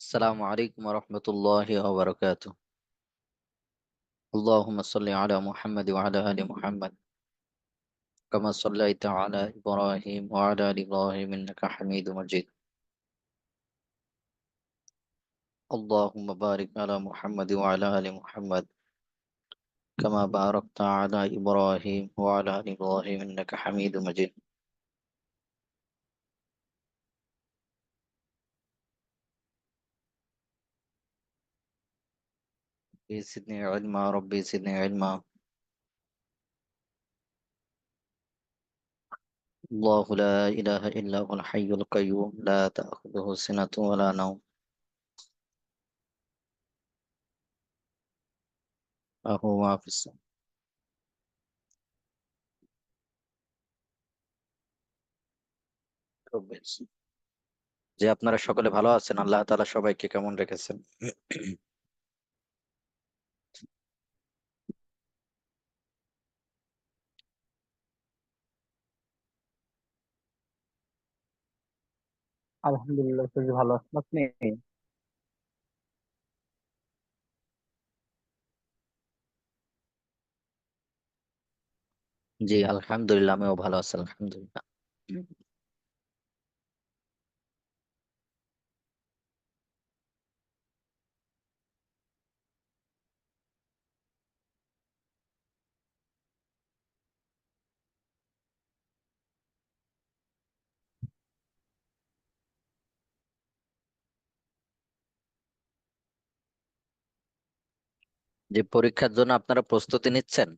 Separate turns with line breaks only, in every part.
السلام عليكم ورحمة الله وبركاته. اللهم صل على محمد وعلى آل محمد كما صليت على إبراهيم وعلى آل إبراهيم إنك حميد مجيد. اللهم بارك على محمد وعلى آل محمد كما باركت على إبراهيم وعلى آل إبراهيم إنك حميد مجيد. ربي زدني علما ربي زدني علما. الله لا إله إلا هو الحي القيوم لا تأخذه سنة ولا نوم له ما في السماء. যে আপনারা সকলে ভালো আছেন, আল্লাহ তাআলা সবাইকে কেমন রেখেছেন?
আলহামদুলিল্লাহ, খুবই ভালো আছেন আপনি?
জি আলহামদুলিল্লাহ, আমিও ভালো আছি আলহামদুলিল্লাহ। যে পরীক্ষার জন্য আপনারা প্রস্তুতি নিচ্ছেন?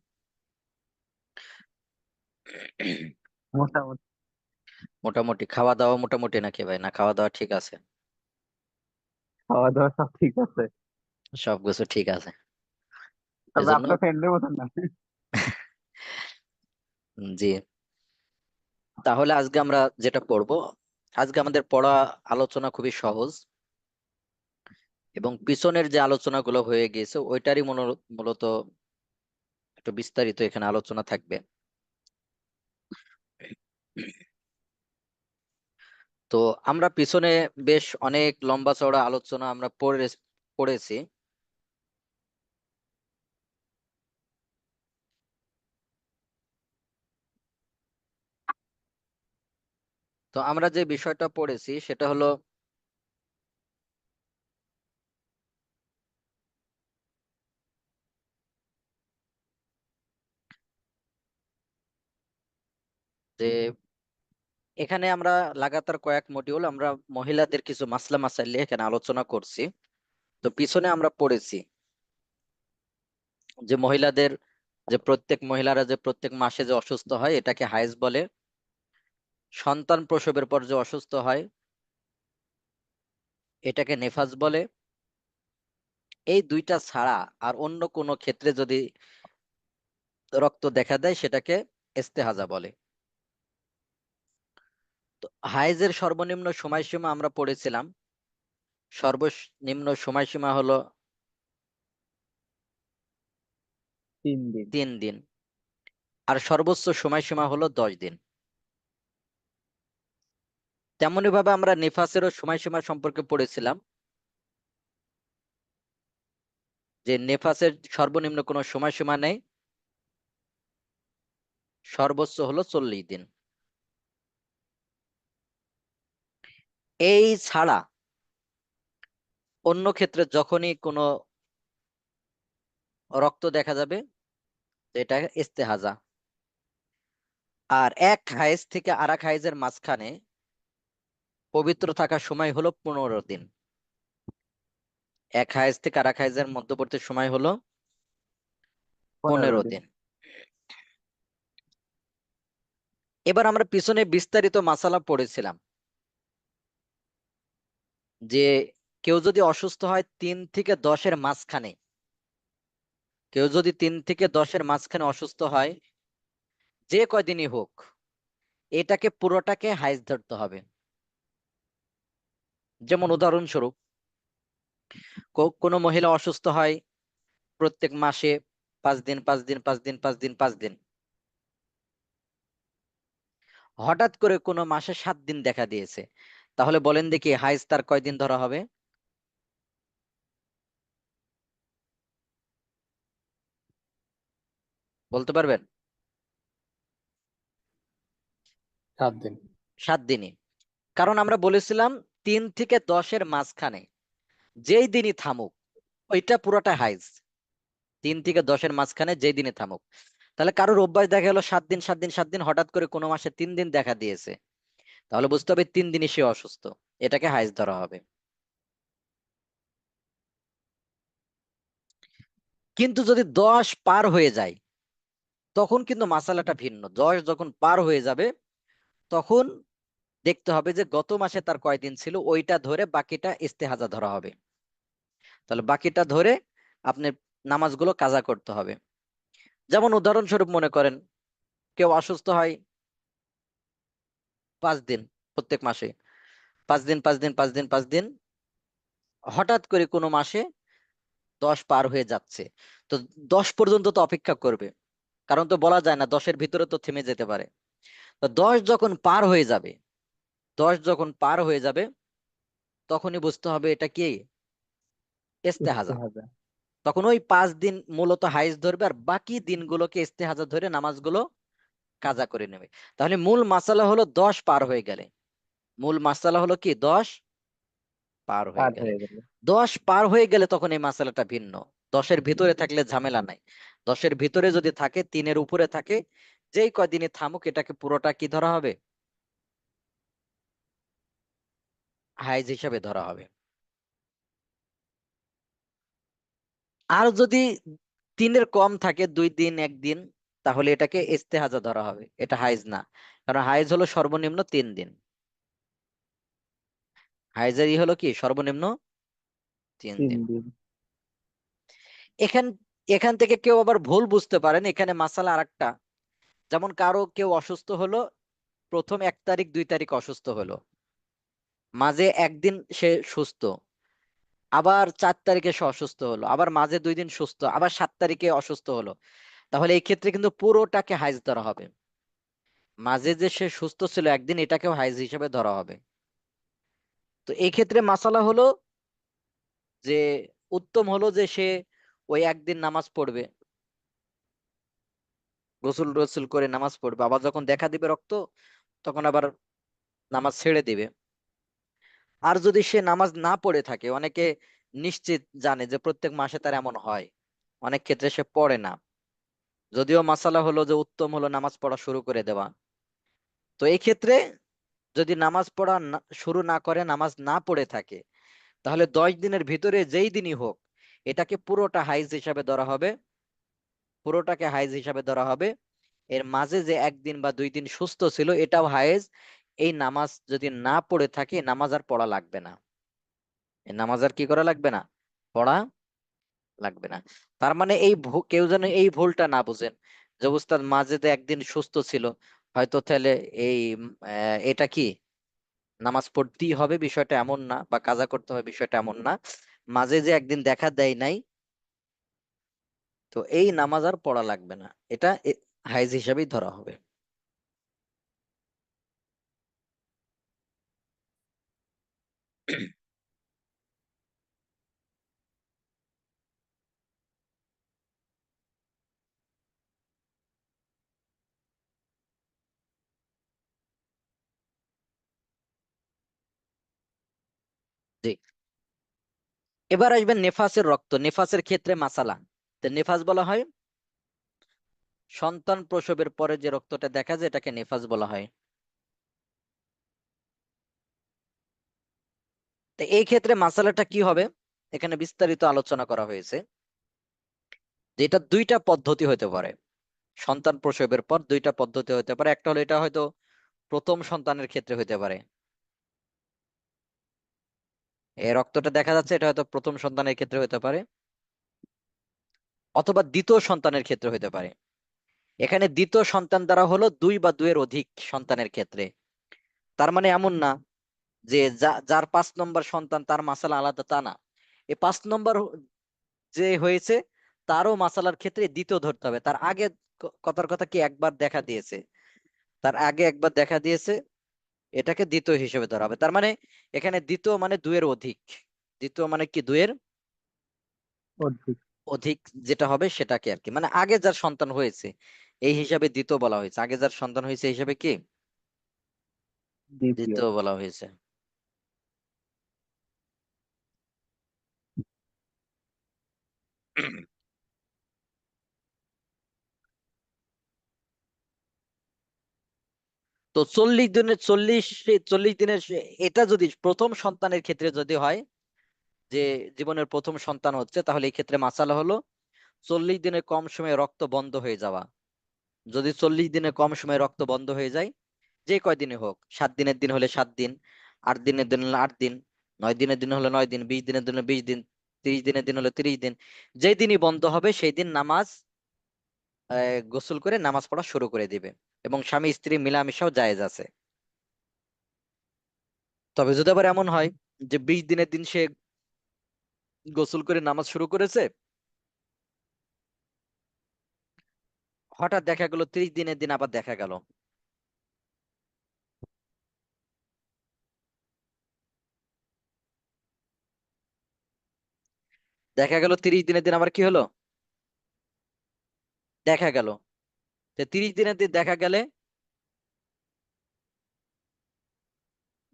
মোটামুটি।
মোটামুটি খাওয়া দাওয়া মোটামুটি নাকি ভাই, না খাওয়া দাওয়া ঠিক আছে?
খাওয়া দাওয়া সব ঠিক আছে,
সবকিছু ঠিক আছে
তবে
এজন্য।
আপনার ফ্রেন্ডের মতন না।
জি, তাহলে আজকে আমরা যেটা পড়বো, আজকে আমাদের পড়া আলোচনা খুবই সহজ এবং পিছনের যে আলোচনাগুলো হয়ে গিয়েছে ওইটারই মূলত একটু বিস্তারিত এখানে আলোচনা থাকবে। তো আমরা পিছনে বেশ অনেক লম্বা চওড়া আলোচনা আমরা পড়েছি। তো আমরা যে বিষয়টা পড়েছি সেটা হলো যে এখানে আমরা লাগাতার কয়েক মডিউল আমরা মহিলাদের কিছু মাসলা মাসাইল নিয়ে এখানে আলোচনা করছি। তো পিছনে আমরা পড়েছি যে মহিলাদের যে প্রত্যেক মহিলারা যে প্রত্যেক মাসে যে অসুস্থ হয় এটাকে হাইজ বলে। সন্তান প্রসবের পর যে অসুস্থ হয় এটাকে নেফাজ বলে। এই দুইটা ছাড়া আর অন্য কোনো ক্ষেত্রে যদি রক্ত দেখা দেয় সেটাকে ইস্তেহাজা বলে। তো হাইজের সর্বনিম্ন সময়সীমা আমরা পড়েছিলাম, সর্বনিম্ন সময়সীমা হলো
3 দিন।
3 দিন, আর সর্বোচ্চ সময়সীমা হলো 10 দিন। তেমনি ভাবে আমরা নিফাসেরও সময়সীমা সম্পর্কে পড়েছিলাম যে নেফাসের সর্বনিম্ন কোনো সময়সীমা নেই, সর্বোচ্চ হলো 40 দিন। এই ছাড়া অন্য ক্ষেত্রে যখনই কোনো রক্ত দেখা যাবে এটা ইস্তেহাজা। আর এক হাইজ থেকে আর এক হাইজের মাঝখানে পবিত্র থাকার সময় হলো 15 দিন। এক হাইজ থেকে আর এক হাইজের মধ্যবর্তী সময় হলো
15 দিন।
15 দিন। এবার আমরা পিছনে বিস্তারিত মাসালা পড়েছিলাম যে কেউ যদি অসুস্থ হয় 3 থেকে 10-এর মাঝখানে, কেউ যদি 3 থেকে 10-এর মাঝখানে অসুস্থ হয় যে কয়দিনই হোক, এটাকে পুরোটাকে হাইজ ধরতে হবে। যেমন উদাহরণস্বরূপ কোনো মহিলা অসুস্থ হয় প্রত্যেক মাসে 5 দিন 5 দিন 5 দিন 5 দিন 5 দিন, হঠাৎ করে কোনো মাসে 7 দিন দেখা দিয়েছে, তাহলে বলেন দেখি হাইজ তার কয়দিন ধরা হবে? বলতে পারবেন?
7 দিন।
7 দিনই। কারণ আমরা বলেছিলাম 3 থেকে 10-এর মাঝখানে যেই দিনই থামুক ওইটা পুরোটা হাইজ। 3 থেকে 10-এর মাঝখানে যেই দিনই থামুক। তাহলে কারোর অভ্যাস দেখা গেল 7 দিন 7 দিন 7 দিন, হঠাৎ করে কোনো মাসে 3 দিন দেখা দিয়েছে, তাহলে বুঝতে হবে 3 দিনই সে অসুস্থ, এটাকে হাইজ ধরা হবে। কিন্তু যদি 10 পার হয়ে যায় তখন কিন্তু মাসালাটা ভিন্ন। 10 যখন পার হয়ে যাবে তখন দেখতে হবে যে গত মাসে তার কয়দিন ছিল, ওইটা ধরে বাকিটা ইস্তেহাজা ধরা হবে। তাহলে বাকিটা ধরে আপনি নামাজগুলো কাজা করতে হবে। যেমন উদাহরণস্বরূপ মনে করেন কেউ অসুস্থ হয় 5 দিন প্রত্যেক মাসে, 5 দিন 5 দিন 5 দিন 5 দিন, হঠাৎ করে কোনো মাসে 10 পার হয়ে যাচ্ছে, তো 10 পর্যন্ত তো অপেক্ষা করবে, কারণ তো বলা যায় না 10-এর ভিতরে তো থেমে যেতে পারে। তো 10 যখন পার হয়ে যাবে, 10 যখন পার হয়ে যাবে তখনই বুঝতে হবে এটা কি ইস্তেহাজা।
ইস্তেহাজা।
তখন ওই 5 দিন মূলত হাইজ ধরবে আর বাকি দিনগুলোকে ইস্তেহাজা ধরে নামাজগুলো কাজা করে নেবে। তাহলে মূল মাসালা হলো 10 পার হয়ে গেলে, মূল মাসালা হলো কি 10 পার হয়ে
পার
গেলে।
হয়ে গেল।
10 পার হয়ে গেলে তখন এই মাসালাটা ভিন্ন। 10-এর ভিতরে থাকলে ঝামেলা নাই। 10-এর ভিতরে যদি থাকে, 3-এর উপরে থাকে, যেই কয়দিনে থামুক এটাকে পুরোটা কি ধরা হবে, হাইজ হিসাবে ধরা হবে। আর যদি 3-এর কম থাকে, 2 দিন 1 দিন, তাহলে এটাকে ইস্তেহাজা ধরা হবে, এটা হাইজ না। কারণ হাইজ হলো সর্বনিম্ন 3 দিন। হাইজের হলো কি সর্বনিম্ন 3
3
দিন।
দিন।
এখান এখান থেকে কেউ আবার ভুল বুঝতে পারেন, এখানে মাসালা আরেকটা। যেমন কারো কেউ অসুস্থ হলো, প্রথম 1 তারিখ 2 তারিখ অসুস্থ হলো, মাঝে একদিন সে সুস্থ, আবার 4 তারিখে সে অসুস্থ হলো, আবার মাঝে 2 দিন সুস্থ, আবার 7 তারিখে অসুস্থ হলো। তাহলে এই ক্ষেত্রে কিন্তু পুরোটাকে হাইজ ধরা হবে। মাঝে যে সে সুস্থ ছিল একদিন, এটাকেও হাইজ হিসেবে ধরা হবে। তো এই ক্ষেত্রে মাসালা হলো যে উত্তম হলো যে সে ওই একদিন নামাজ পড়বে, গোসল টোসল করে নামাজ পড়বে, আবার যখন দেখা দিবে রক্ত তখন আবার নামাজ ছেড়ে দিবে। আর যদি সে নামাজ না পড়ে থাকে, অনেকে নিশ্চিত জানে যে প্রত্যেক মাসে তার এমন হয়, অনেক ক্ষেত্রে সে পড়ে না, যদিও মাসালা হলো যে উত্তম হলো নামাজ পড়া শুরু করে দেওয়া। তো এই ক্ষেত্রে যদি নামাজ পড়া শুরু না করে, নামাজ না পড়ে থাকে, তাহলে 10 দিনের ভিতরে যেই দিনই হোক এটাকে পুরোটা হাইজ হিসাবে ধরা হবে, পুরোটাকে হাইজ হিসাবে ধরা হবে। এর মাঝে যে 1 দিন বা 2 দিন সুস্থ ছিল এটাও হাইজ। এই নামাজ যদি না পড়ে থাকে নামাজ আর পড়া লাগবে না, এই নামাজ আর কি করা লাগবে না, পড়া লাগবে না। তার মানে এই কেউ যেন এই ভুলটা না বুঝেন যে উস্তাদ মাঝে তো একদিন সুস্থ ছিল, হয়তো তাহলে এই এটা কি নামাজ পড়তেই হবে বিষয়টা এমন না, বা কাজা করতে হবে বিষয়টা এমন না। মাঝে যে একদিন দেখা দেয় নাই, তো এই নামাজ আর পড়া লাগবে না, এটা হাইজ হিসাবেই ধরা হবে। জি। এবার আসবেন নেফাসের রক্ত। নেফাসের ক্ষেত্রে মাসালা, তো নেফাস বলা হয় সন্তান প্রসবের পরে যে রক্তটা দেখা যায় এটাকে নেফাস বলা হয়। তো এই ক্ষেত্রে মাসালাটা কি হবে, এখানে বিস্তারিত আলোচনা করা হয়েছে যে এটা 2টা পদ্ধতি হতে পারে। সন্তান প্রসবের পর 2টা পদ্ধতি হতে পারে। একটা হলো এটা হয়তো প্রথম সন্তানের ক্ষেত্রে হতে পারে, এই রক্তটা দেখা যাচ্ছে এটা হয়তো প্রথম সন্তানের ক্ষেত্রে হতে পারে, অথবা দ্বিতীয় সন্তানের ক্ষেত্রে হতে পারে। এখানে দ্বিতীয় সন্তান দ্বারা হলো 2 বা 2 এর অধিক সন্তানের ক্ষেত্রে। তার মানে এমন না যে যার 5 নম্বর সন্তান তার মাসালা আলাদা, তা না। এই 5 নম্বর যে হয়েছে তারও মাসালার ক্ষেত্রে দ্বিতীয় ধরতে হবে। তার আগে কথার কথা কি একবার দেখা দিয়েছে, তার আগে একবার দেখা দিয়েছে, এটাকে দ্বিতীয় হিসেবে ধরা হবে। তার মানে এখানে দ্বিতীয় মানে 2 এর অধিক, দ্বিতীয় মানে কি 2 এর
অধিক।
অধিক যেটা হবে সেটাকে আর কি, মানে আগে যার সন্তান হয়েছে এই হিসাবে দ্বিতীয় বলা হয়েছে, আগে যার সন্তান হয়েছে এই হিসাবে কি
দ্বিতীয়।
দ্বিতীয় বলা হয়েছে। তো 40 দিনের এটা যদি প্রথম সন্তানের ক্ষেত্রে যদি হয়, যে জীবনের প্রথম সন্তান হচ্ছে, তাহলে এই ক্ষেত্রে মাসালা হলো 40 দিনের কম সময়ে রক্ত বন্ধ হয়ে যাওয়া। যদি 40 দিনে কম সময়ে রক্ত বন্ধ হয়ে যায়, যে কয়দিনে হোক, 7 দিনের দিন হলে 7 দিন, 8 দিনের দিন হলে 8 দিন, 9 দিনের দিন হলে 9 দিন, 20 দিনের দিন হলে 20 দিন, 30 দিনের দিন হলে 30 দিন, যেই দিনই বন্ধ হবে সেই দিন নামাজ গোসল করে নামাজ পড়া শুরু করে দিবে, এবং স্বামী স্ত্রী মিলামিশাও জায়েজ আছে। তবে যদি আবার এমন হয় যে 20 দিনের দিন সে গোসল করে নামাজ শুরু করেছে, হঠাৎ দেখা গেল 30 দিনের দিন আবার দেখা গেল, দেখা গেল 30 দিনের দিন আবার কি হলো, দেখা গেল, তো 30 দিনের দিন দেখা গেলে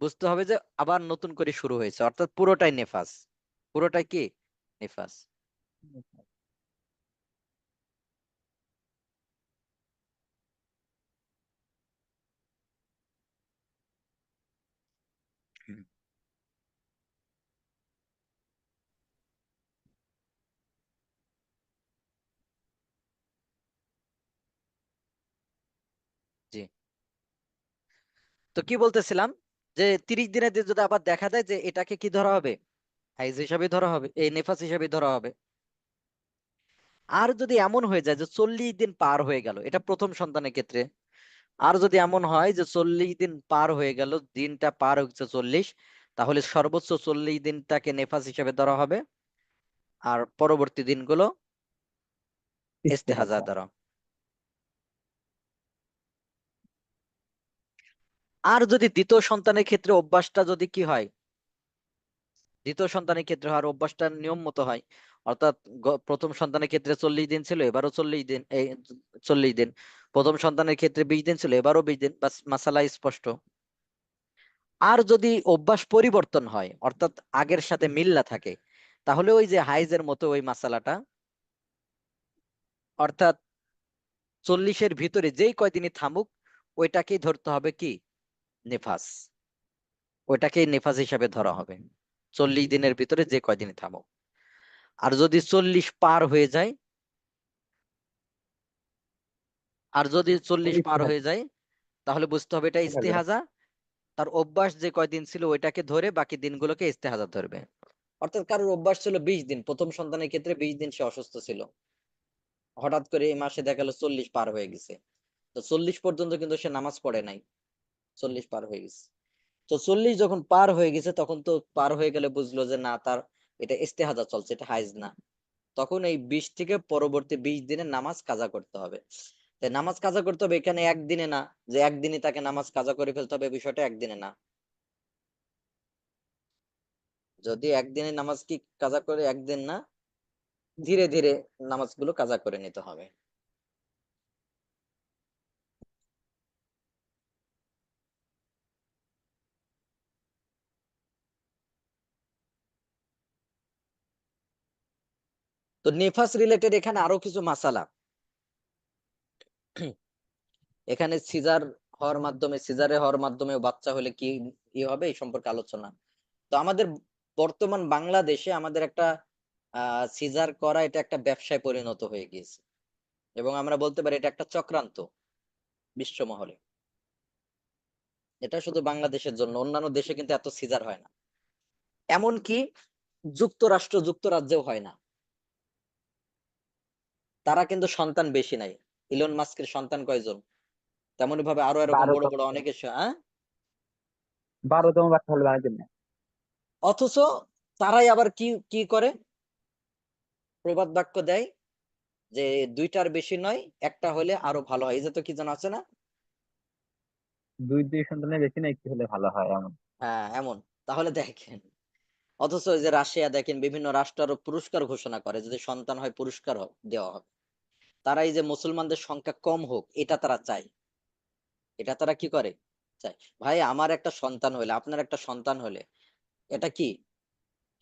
বুঝতে হবে যে আবার নতুন করে শুরু হয়েছে, অর্থাৎ পুরোটাই নেফাস, পুরোটাই কি নেফাস। হুম, জি। তো কি বলতেছিলাম, যে 30 দিনের দিন যদি আবার দেখা যায় যে এটাকে কি ধরা হবে, হাইজ হিসাবে ধরা হবে, এই নেফাস হিসাবে ধরা হবে। আর যদি এমন হয়ে যায় যে 40 দিন পার হয়ে গেল, এটা প্রথম সন্তানের ক্ষেত্রে, আর যদি এমন হয় যে 40 দিন পার হয়ে গেল, দিনটা পার হচ্ছে 40, তাহলে সর্বোচ্চ 40 দিনটাকে নেফাস হিসেবে ধরা হবে, আর পরবর্তী দিনগুলো ইস্তেহাজা
ইস্তেহাজা।
ধরা। আর যদি দ্বিতীয় সন্তানের ক্ষেত্রে অভ্যাসটা যদি কি হয়, দ্বিতীয় সন্তানের ক্ষেত্রে আর অভ্যাসটা নিয়ম মতো হয়, অর্থাৎ প্রথম সন্তানের ক্ষেত্রে 40 দিন ছিল, এবারও 40 দিন, এই 40 দিন, প্রথম সন্তানের ক্ষেত্রে 20 দিন ছিল, এবারও 20 দিন, বাস মাসালা স্পষ্ট। আর যদি অভ্যাস পরিবর্তন হয়, অর্থাৎ আগের সাথে মিল না থাকে, তাহলে ওই যে হাইজের মতো ওই মাসালাটা, অর্থাৎ 40-এর ভিতরে যেই কয়দিনই থামুক, ওইটাকেই ধরতে হবে কি নেফাস, ওইটাকেই নেফাস হিসাবে ধরা হবে, 40 দিনের ভিতরে যে কয়দিনই থামুক। আর যদি 40 পার হয়ে যায়, আর যদি 40 পার
ইস্তেহাজা।
হয়ে যায়, তাহলে বুঝতে হবে এটা
ইস্তেহাজা।
ইস্তেহাজা, তার অভ্যাস যে কয়দিন ছিল ওইটাকে ধরে বাকি দিনগুলোকে ইস্তেহাজা ধরবে। অর্থাৎ কারোর অভ্যাস ছিল 20 দিন, প্রথম সন্তানের ক্ষেত্রে 20 দিন সে অসুস্থ ছিল, হঠাৎ করে এই মাসে দেখা গেল 40 পার হয়ে গেছে, তো 40 পর্যন্ত কিন্তু সে নামাজ পড়ে নাই, 40 পার হয়ে গেছে। তো 40 যখন পার হয়ে গেছে, তখন তো পার হয়ে গেলে বুঝলো যে না, তার এটা ইস্তেহাজা চলছে, এটা হাইজ না, তখন এই 20 থেকে পরবর্তী 20 দিনের নামাজ কাজা করতে হবে। তাই নামাজ কাজা করতে হবে এখানে একদিনে না, যে একদিনে তাকে নামাজ কাজা করে ফেলতে হবে, বিষয়টা একদিনে না। যদি একদিনে নামাজ কি কাজা করে, একদিন না, ধীরে ধীরে নামাজগুলো কাজা করে নিতে হবে। তো নেফাস রিলেটেড এখানে আরো কিছু মাসালা, এখানে সিজার হওয়ার মাধ্যমে, সিজারে হওয়ার মাধ্যমে বাচ্চা হলে কি কি হবে এই সম্পর্কে আলোচনা। তো আমাদের বর্তমান বাংলাদেশে আমাদের একটা সিজার করা এটা একটা ব্যবসায় পরিণত হয়ে গিয়েছে, এবং আমরা বলতে পারি এটা একটা চক্রান্ত বিশ্ব মহলে। এটা শুধু বাংলাদেশের জন্য, অন্যান্য দেশে কিন্তু এত সিজার হয় না, এমনকি যুক্তরাজ্যেও হয় না। তারা কিন্তু সন্তান বেশি নাই, ইলন মাস্কের সন্তান কয়জন, তেমনি ভাবে আরো এরকম বড়
12তম।
বড় অনেকে হ্যাঁ,
12তম বাচ্চা হলে বানার জন্য।
অথচ তারাই আবার কি কি করে, প্রবাদ বাক্য দেয় যে দুইটার বেশি নয়, একটা হলে আরো ভালো হয়, এই যে তো কি যেন আছে না,
দুই দুই সন্তানের বেশি না একটু হলে ভালো হয় এমন।
হ্যাঁ এমন। তাহলে দেখেন, অথচ ওই যে রাশিয়া দেখেন বিভিন্ন রাষ্ট্র আরো পুরস্কার ঘোষণা করে, যদি সন্তান হয় পুরস্কার দেওয়া হবে। তারা এই যে মুসলমানদের সংখ্যা কম হোক এটা তারা চায়, এটা তারা কি করে চায়। ভাই আমার একটা সন্তান হলে, আপনার একটা সন্তান হলে এটা কি,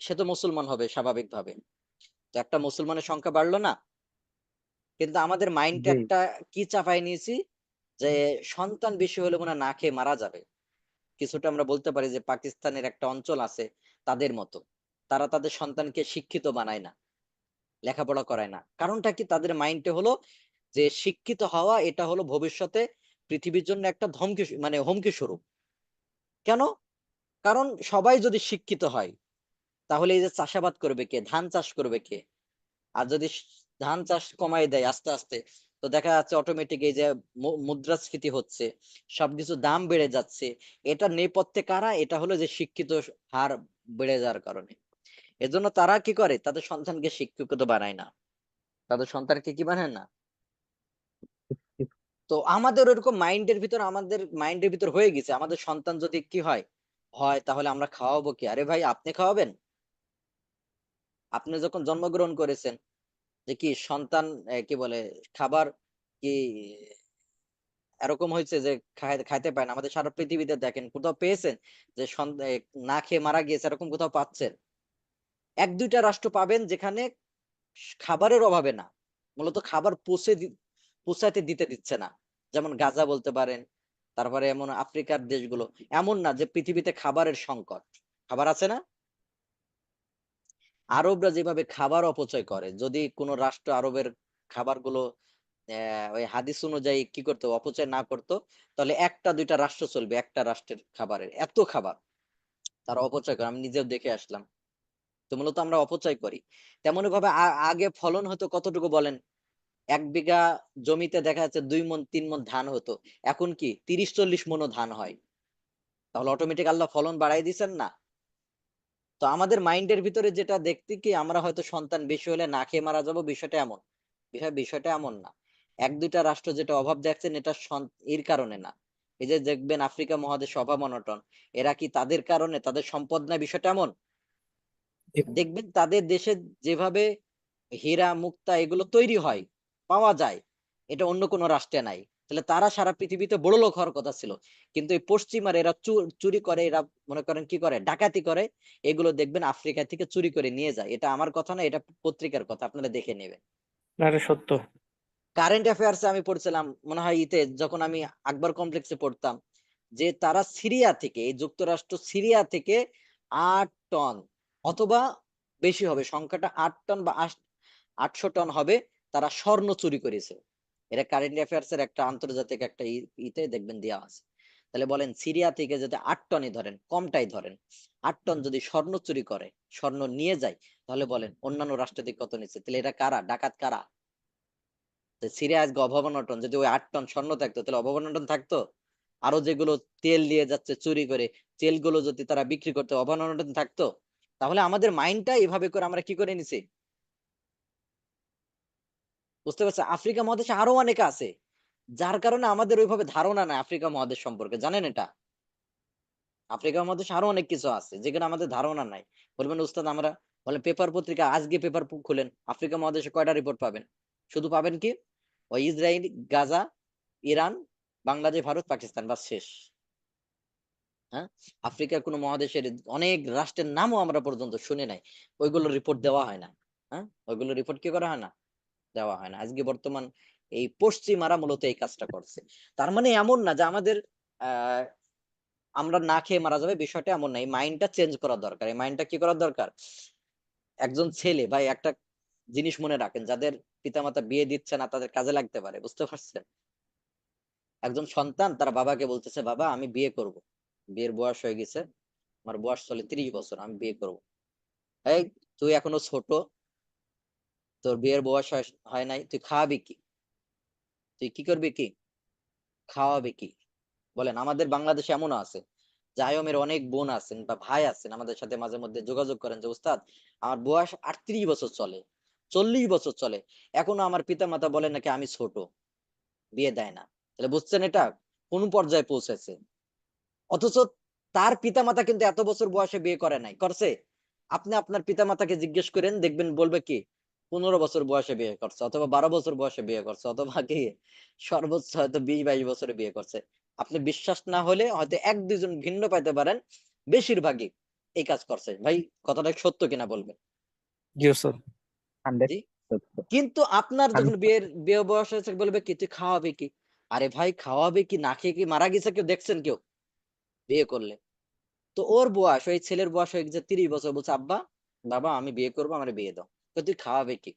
সে তো মুসলমান হবে স্বাভাবিকভাবে, তো একটা মুসলমানের সংখ্যা বাড়লো না। কিন্তু আমাদের মাইন্ডে
জি
একটা কি চাপাই নিয়েছি, যে সন্তান বেশি হলে মনে হয় না খেয়ে মারা যাবে। কিছুটা আমরা বলতে পারি যে পাকিস্তানের একটা অঞ্চল আছে তাদের মতো, তারা তাদের সন্তানকে শিক্ষিত বানায় না, লেখাপড়া করায় না। কারণটা কি, তাদের মাইন্ডে হলো যে শিক্ষিত হওয়া এটা হলো ভবিষ্যতে পৃথিবীর জন্য একটা ধমকি, মানে হুমকি স্বরূপ। কেন? কারণ সবাই যদি শিক্ষিত হয় তাহলে এই যে চাষাবাদ করবে কে, ধান চাষ করবে কে? আর যদি ধান চাষ কমাই দেয় আস্তে আস্তে, তো দেখা যাচ্ছে অটোমেটিক এই যে মুদ্রাস্ফীতি হচ্ছে, সবকিছু দাম বেড়ে যাচ্ছে। এটা নেপথ্যে কারা? এটা হলো যে শিক্ষিত হার বেড়ে যাওয়ার কারণে। এজন্য তারা কি করে, তাদের সন্তানকে শিক্ষিত বানায় না, তাদের সন্তানকে কি বানায় না। তো আমাদের ওরকম মাইন্ডের ভিতর, আমাদের মাইন্ডের ভিতর হয়ে গেছে, আমাদের সন্তান যদি কি হয় হয় তাহলে আমরা খাওয়াবো কি? আরে ভাই আপনি খাওয়াবেন? আপনি যখন জন্মগ্রহণ করেছেন, যে কি সন্তান কি বলে খাবার কি এরকম হয়েছে যে খাইতে পায় না? আমাদের সারা পৃথিবীতে দেখেন কোথাও পেয়েছেন যে না খেয়ে মারা গিয়েছে, এরকম কোথাও পাচ্ছেন? এক দুইটা রাষ্ট্র পাবেন যেখানে খাবারের অভাবে না, মূলত খাবার পৌঁছাইতে দিতে দিচ্ছে না। যেমন গাজা বলতে পারেন, তারপরে এমন আফ্রিকার দেশগুলো। এমন না যে পৃথিবীতে খাবারের সংকট, খাবার আছে না। আরবরা যেভাবে খাবার অপচয় করে, যদি কোন রাষ্ট্র আরবের খাবারগুলো ওই হাদিস অনুযায়ী কি করতো, অপচয় না করতো, তাহলে একটা দুইটা রাষ্ট্র চলবে, একটা রাষ্ট্রের খাবারের এত খাবার তারা অপচয় করে। আমি নিজেও দেখে আসলাম। তো মূলত আমরা অপচয় করি। তেমনি ভাবে আগে ফলন হতো কতটুকু বলেন? ১ বিঘা জমিতে দেখা যাচ্ছে ২ মণ ৩ মণ ধান হতো, এখন কি ৩০-৪০ মণও ধান হয়। তাহলে অটোমেটিক আল্লাহ ফলন বাড়াই দিচ্ছেন না? তো আমাদের মাইন্ডের ভিতরে যেটা দেখতে কি, আমরা হয়তো সন্তান বেশি হলে না খেয়ে মারা যাবো, বিষয়টা এমন। বিষয়টা এমন না। এক দুইটা রাষ্ট্র যেটা অভাব দেখছেন এটা এর কারণে না। এই যে দেখবেন আফ্রিকা মহাদেশে অভাব অনটন, এরা কি তাদের কারণে, তাদের সম্পদ না, বিষয়টা এমন। দেখবেন তাদের দেশে যেভাবে হীরা মুক্তা এগুলো তৈরি হয়, পাওয়া যায়, এটা অন্য কোনো রাষ্ট্রে নাই। তাহলে তারা সারা পৃথিবীতে বড় লোক হওয়ার কথা ছিল। কিন্তু এই পশ্চিমার এরা চুরি করে, এরা মনে করেন কি করে, ডাকাতি করে। এগুলো দেখবেন আফ্রিকা থেকে চুরি করে নিয়ে যায়। এটা আমার কথা না, এটা পত্রিকার কথা, আপনারা দেখে নেবেন।
না, এটা সত্য।
কারেন্ট অ্যাফেয়ার্সে আমি পড়ছিলাম মনে হয় ইতে, যখন আমি আকবর কমপ্লেক্সে পড়তাম, যে তারা সিরিয়া থেকে, এই যুক্তরাষ্ট্র সিরিয়া থেকে ৮ টন অথবা বেশি হবে, সংখ্যাটা ৮ টন বা ৮০০ টন হবে, তারা স্বর্ণ চুরি করেছে। এটা কারেন্ট অ্যাফেয়ার্স এর একটা আন্তর্জাতিক একটা ইতে দেখবেন দেওয়া আছে। তাহলে বলেন সিরিয়া থেকে যদি ৮ টনই ধরেন, কমটাই ধরেন, ৮ টন যদি স্বর্ণ চুরি করে, স্বর্ণ নিয়ে যায়, তাহলে বলেন অন্যান্য রাষ্ট্র থেকে কত নিচ্ছে? তাহলে এটা কারা? ডাকাত কারা? সিরিয়া আজকে অভাব অনটন, যদি ওই ৮ টন স্বর্ণ থাকতো তাহলে অভাব অনটন থাকতো? আরো যেগুলো তেল নিয়ে যাচ্ছে চুরি করে, তেলগুলো যদি তারা বিক্রি করতে, অভাব অনটন থাকতো? তাহলে আমাদের মাইন্ডটা এভাবে করে আমরা কি করে নিছি, বুঝতে পারছেন? আফ্রিকা মহাদেশে আরো অনেকে আছে, যার কারণে আমাদের ওইভাবে ধারণা নাই আফ্রিকা মহাদেশ সম্পর্কে, জানেন এটা? আফ্রিকা মহাদেশে আরো অনেক কিছু আছে যেখানে আমাদের ধারণা নাই। বলবেন উস্তাদ আমরা, বলে পেপার পত্রিকা আজকে পেপার খুলেন, আফ্রিকা মহাদেশে কয়টা রিপোর্ট পাবেন? শুধু পাবেন কি, ওই ইসরায়েল, গাজা, ইরান, বাংলাদেশ, ভারত, পাকিস্তান, বাস শেষ। হ্যাঁ, আফ্রিকার কোন মহাদেশের অনেক রাষ্ট্রের নামও আমরা পর্যন্ত শুনে নাই, ওইগুলো রিপোর্ট দেওয়া হয় না। হ্যাঁ, ওইগুলো রিপোর্ট কি করা হয় না, দেওয়া হয় না। আজকে বর্তমান এই পশ্চিমারা মূলত এই কাজটা করছে। তার মানে এমন না যে আমাদের আহ আমরা না খেয়ে মারা যাবে, বিষয়টা এমন না। এই মাইন্ডটা চেঞ্জ করা দরকার। এই মাইন্ডটা কি করা দরকার? একজন ছেলে ভাই একটা জিনিস মনে রাখেন, যাদের পিতামাতা বিয়ে দিচ্ছে না তাদের কাজে লাগতে পারে, বুঝতে পারছেন? একজন সন্তান তার বাবাকে বলতেছে, বাবা আমি বিয়ে করব, বিয়ের বয়স হয়ে গেছে, আমার বয়স চলে ৩০ বছর, আমি বিয়ে করব। এই, তুই এখনো ছোট, তোর বিয়ের বয়স হয় নাই, তুই খাওয়াবি কি? তুই কি করবি কি, খাওয়াবে কি? বলেন। আমাদের বাংলাদেশে এমনও আছে, জায়মের অনেক বোন আছেন বা ভাই আছেন, আমাদের সাথে মাঝে মধ্যে যোগাযোগ করেন যে উস্তাদ আমার বয়স ৩৮ বছর চলে, ৪০ বছর চলে, এখনো আমার পিতা মাতা বলে নাকি আমি ছোট, বিয়ে দেয় না। তাহলে বুঝছেন এটা কোন পর্যায়ে পৌঁছেছে? অথচ তার পিতা মাতা কিন্তু এত বছর বয়সে বিয়ে করে নাই, করছে? আপনি আপনার পিতামাতাকে জিজ্ঞেস করেন, দেখবেন বলবে কি 15 বছর বয়সে বিয়ে করছে, অথবা 12 বছর বয়সে বিয়ে করছে, অথবা কি সর্বোচ্চ হয়তো 20-22 বছরে বিয়ে করছে। আপনি বিশ্বাস না হলে হয়তো 1-2 জন ভিন্ন পাইতে পারেন, বেশিরভাগই এই কাজ করছে। ভাই কথাটা সত্য কিনা বলবেন?
জি স্যার।
100
জি। কিন্তু আপনার যখন বিয়ে বয়স হয়েছে বলবে কি তুই খাওয়াবে কি? আরে ভাই খাওয়াবে কি, না খেয়ে কি মারা গেছে কেউ দেখছেন কেউ বিয়ে করলে? তো ওর বয়স, ওই ছেলের বয়স হয়ে গেছে 30 বছর, বলছে আব্বা বাবা আমি বিয়ে করবো, আমার বিয়ে দাও। তো তুই খাওয়াবে কি?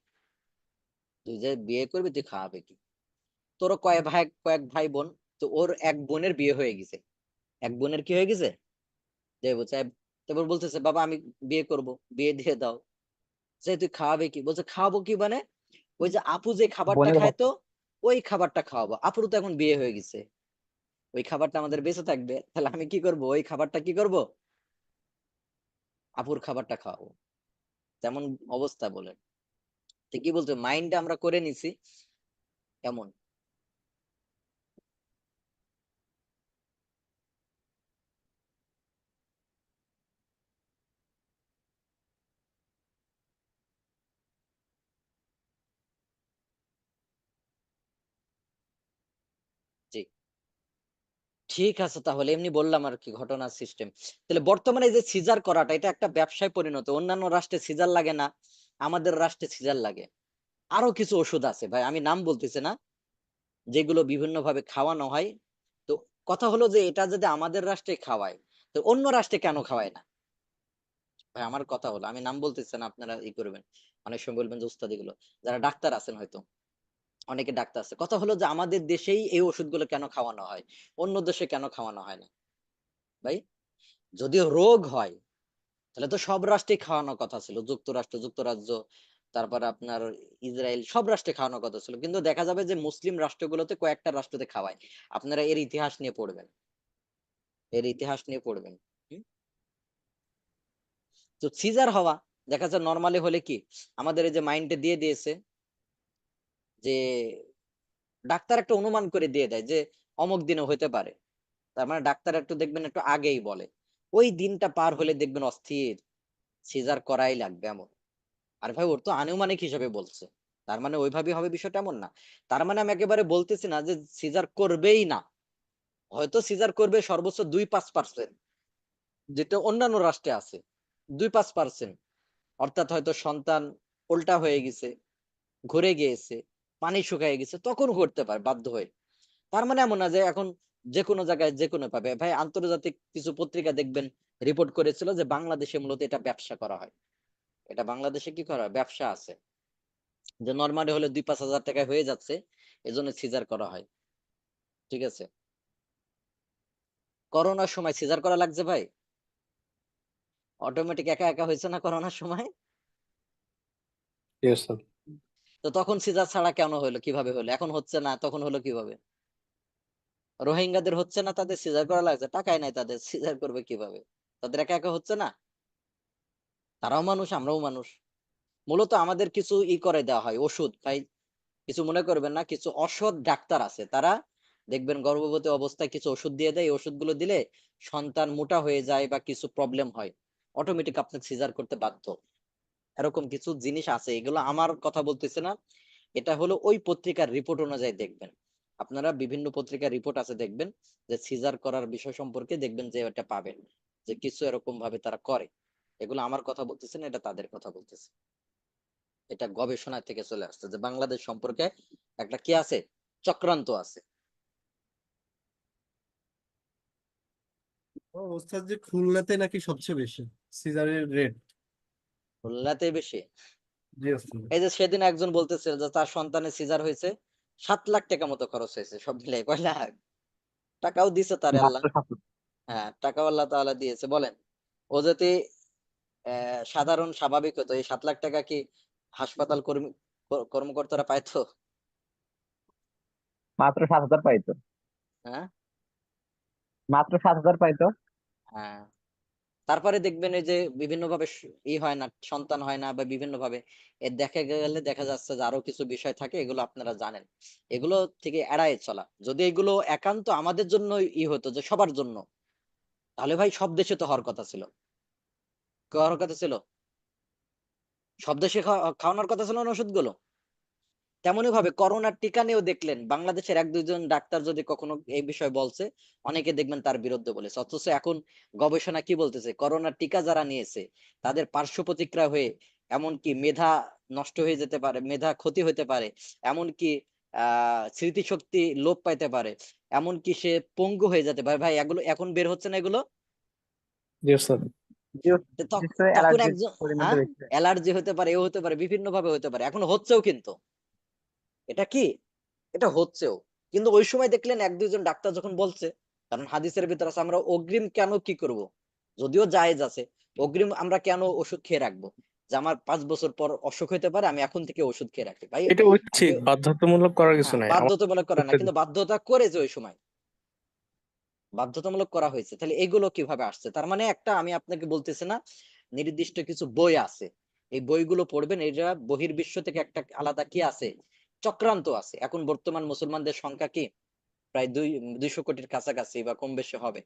তুই যে বিয়ে করবি তুই খাওয়াবে কি? তোর কয়েক ভাই বোন, তো ওর এক বোনের বিয়ে হয়ে গেছে। এক বোনের কি হয়ে গেছে, যে বলছে, তারপর বলতেছে বাবা আমি বিয়ে করব, বিয়ে দিয়ে দাও। যে তুই খাওয়াবে কি? বলছে খাওয়াবো কি মানে ওই যে আপু যে খাবারটা
বোনের ভাত।
খাইতো ওই খাবারটা খাওয়াবো। আপুর তো এখন বিয়ে হয়ে গেছে, ওই খাবারটা আমাদের বেঁচে থাকবে, তাহলে আমি কি করব? ওই খাবারটা কি করব? আপুর খাবারটা খাওয়াবো। তেমন অবস্থা বলেন। তো কি বলতো, মাইন্ডটা আমরা করে নিছি এমন। জি, ঠিক আছে, তাহলে এমনি বললাম আর কি ঘটনার সিস্টেম। তাহলে বর্তমানে এই যে সিজার করাটা, এটা একটা ব্যবসায় পরিণত। অন্যান্য রাষ্ট্রে সিজার লাগে না, আমাদের রাষ্ট্রে সিজার লাগে। আরো কিছু ওষুধ আছে ভাই, আমি নাম বলতেছি না, যেগুলো বিভিন্ন ভাবে খাওয়ানো হয়। তো কথা হলো যে এটা যদি আমাদের রাষ্ট্রে খাওয়ায়, তো অন্য রাষ্ট্রে কেন খাওয়ায় না? ভাই আমার কথা হলো, আমি নাম বলতেছি না, আপনারা ই করবেন, অনেক সময় বলবেন যে উস্তাদি গুলো, যারা ডাক্তার আছেন হয়তো, অনেকে ডাক্তার আছে, কথা হলো যে আমাদের দেশেই এই ওষুধগুলো কেন খাওয়ানো হয়, অন্য দেশে কেন খাওয়ানো হয় না? ভাই যদিও রোগ হয়, তাহলে তো সব রাষ্ট্রে খাওয়ানোর কথা ছিল, যুক্তরাষ্ট্র, যুক্তরাজ্য, তারপরে আপনার ইসরায়েল, সব রাষ্ট্রে খাওয়ানোর কথা ছিল। কিন্তু দেখা যাবে যে মুসলিম রাষ্ট্রগুলোতে কয়েকটা রাষ্ট্রতে খাওয়ায়। আপনারা এর ইতিহাস নিয়ে পড়বেন, এর ইতিহাস নিয়ে পড়বেন। হুম? তো সিজার হওয়া দেখা যায় নর্মালি হলে কি, আমাদের এই যে মাইন্ডে দিয়ে দিয়েছে যে ডাক্তার একটা অনুমান করে দিয়ে দেয় যে অমুক দিনে হইতে পারে, তার মানে ডাক্তার একটু দেখবেন একটু আগেই বলে। ওই দিনটা পার হলে দেখবেন অস্থির, সিজার করাই লাগবে এমন। আর ভাই ওর তো আনুমানিক হিসাবে বলছে, তার মানে ওইভাবে হবে বিষয়টা এমন না। তার মানে আমি একেবারে বলতেছি না যে সিজার করবেই না, হয়তো সিজার করবে সর্বোচ্চ 2-5%, যেটা অন্যান্য রাষ্ট্রে আছে 2-5%। অর্থাৎ হয়তো সন্তান উল্টা হয়ে গেছে, ঘুরে গিয়েছে, পানি শুকায় গেছে, তখন করতে পারে বাধ্য হয়ে। তার মানে এমন না যে এখন যে কোনো জায়গায় যে কোনো পাবে। ভাই আন্তর্জাতিক কিছু পত্রিকা দেখবেন রিপোর্ট করেছিল যে বাংলাদেশে মূলত এটা ব্যবসা করা হয়। এটা বাংলাদেশে কি করা হয়, ব্যবসা আছে, যে নরমালি হলে 2-5 হাজার টাকায় হয়ে যাচ্ছে, এজন্য সিজার করা হয়। ঠিক আছে, করোনার সময় সিজার করা লাগছে ভাই, অটোমেটিক একা একা হয়েছে না করোনার সময়?
জি স্যার।
তো তখন সিজার ছাড়া কেন হলো, কিভাবে হলো? এখন হচ্ছে না, তখন হলো কিভাবে? রোহিঙ্গাদের হচ্ছে না, তাদের সিজার করা লাগছে, টাকাই নাই তাদের, সিজার করবে কিভাবে? তাদের একা একা হচ্ছে না? তারাও মানুষ, আমরাও মানুষ। মূলত আমাদের কিছু করে দেওয়া হয় ওষুধ ভাই, কিছু মনে করবেন না, কিছু অসৎ ডাক্তার আছে, তারা দেখবেন গর্ভবতী অবস্থায় কিছু ওষুধ দিয়ে দেয়, এই ওষুধগুলো দিলে সন্তান মোটা হয়ে যায় বা কিছু প্রবলেম হয়, অটোমেটিক আপনাকে সিজার করতে বাধ্য। এরকম কিছু জিনিস আছে, এগুলো আমার কথা বলতেছে না, এটা হলো ওই পত্রিকার রিপোর্ট অনুযায়ী দেখবেন। আপনারা বিভিন্ন পত্রিকার রিপোর্ট আছে দেখবেন, যে সিজার করার বিষয় সম্পর্কে দেখবেন যে এটা পাবেন, যে কিছু এরকম ভাবে তারা করে। এগুলো আমার কথা বলতেছে না, এটা তাদের কথা বলতেছে। এটা গবেষণা থেকে চলে আসছে যে বাংলাদেশ সম্পর্কে একটা কি আছে, চক্রান্ত আছে।
ও ওস্তাদ, যে খুলনাতে নাকি সবচেয়ে বেশি সিজারের রেট।
খুলনাতে বেশি?
জি ওস্তাদ।
এই যে সেদিন একজন বলতেছে যে তার সন্তানের সিজার হয়েছে, 7 লাখ টাকা মতো খরচ হয়েছে, সব মিলে কয় লাখ টাকাও দিছে তারে আল্লাহ।
মাত্র 7 লাখ।
হ্যাঁ, টাকাও আল্লাহ তাআলা দিয়েছে বলেন। ও যদি সাধারণ স্বাভাবিক হতো, এই 7 লাখ টাকা কি হাসপাতাল কর্মী কর্মকর্তারা পাইতো?
মাত্র 7,000 পাইতো।
হ্যাঁ।
মাত্র 7,000 পাইতো।
হ্যাঁ, তারপরে দেখবেন এই যে বিভিন্ন ভাবে হয় না, সন্তান হয় না, বা বিভিন্ন ভাবে এর দেখা গেলে দেখা যাচ্ছে যে আরো কিছু বিষয় থাকে, এগুলো আপনারা জানেন। এগুলো থেকে এড়ায় চলা, যদি এগুলো একান্ত আমাদের জন্য হতো যে সবার জন্য, তাহলে ভাই সব দেশে তো হওয়ার কথা ছিল, হওয়ার কথা ছিল। সব দেশে খাওয়ানোর কথা ছিল না ওষুধগুলো। তেমনি ভাবে করোনার টিকা নিয়েও দেখলেন বাংলাদেশের 1-2 জন ডাক্তার যদি কখনো এই বিষয়ে বলছে, অনেকে দেখবেন তার বিরুদ্ধে বলেছে। অথচ এখন গবেষণা কি বলতেছে, করোনার টিকা যারা নিয়েছে তাদের পার্শ্ব প্রতিক্রিয়া হয়ে এমনকি মেধা নষ্ট হয়ে যেতে পারে, মেধা ক্ষতি হতে পারে, এমনকি স্মৃতিশক্তি লোপ পাইতে পারে, এমনকি সে পঙ্গু হয়ে যেতে পারে। ভাই এগুলো এখন বের হচ্ছে না এগুলো?
Yes, sir.
বিশেষ করে
তখন
অ্যালার্জির
একজন,
পরিমাণটা
হ্যাঁ,
বেশি হয়।
অ্যালার্জি হতে পারে, এও হতে পারে, বিভিন্ন ভাবে হতে পারে, এখন হচ্ছেও কিন্তু। এটা কি, এটা হচ্ছেও। কিন্তু ওই সময় দেখলেন 1-2 জন ডাক্তার যখন বলছে, কারণ হাদিসের ভিতর আছে আমরা অগ্রিম কেন কি করব, যদিও জায়েজ আছে, অগ্রিম আমরা কেন ওষুধ খেয়ে রাখবো, যে আমার 5 বছর পর অসুখ হতে পারে, আমি এখন থেকে ওষুধ খেয়ে রাখি। ভাই
এটা ঐচ্ছিক,
আপনি,
বাধ্যতামূলক করার কিছু
হ্যাঁ,
নাই।
বাধ্যতামূলক করা না,
আমাদের
কিন্তু বাধ্যতা করেছে ওই সময়, বাধ্যতামূলক করা হয়েছে। তাহলে এগুলো কিভাবে আসছে? তার মানে একটা, আমি আপনাকে বলতেছি না, নির্দিষ্ট কিছু বই আছে, এই বইগুলো পড়বেন, এরা বহির্বিশ্ব থেকে একটা আলাদা কি আছে, চক্রান্ত আছে। এখন বর্তমান মুসলমানদের সংখ্যা কি প্রায় 200 কোটির কাছাকাছি বা কম বেশি হবে,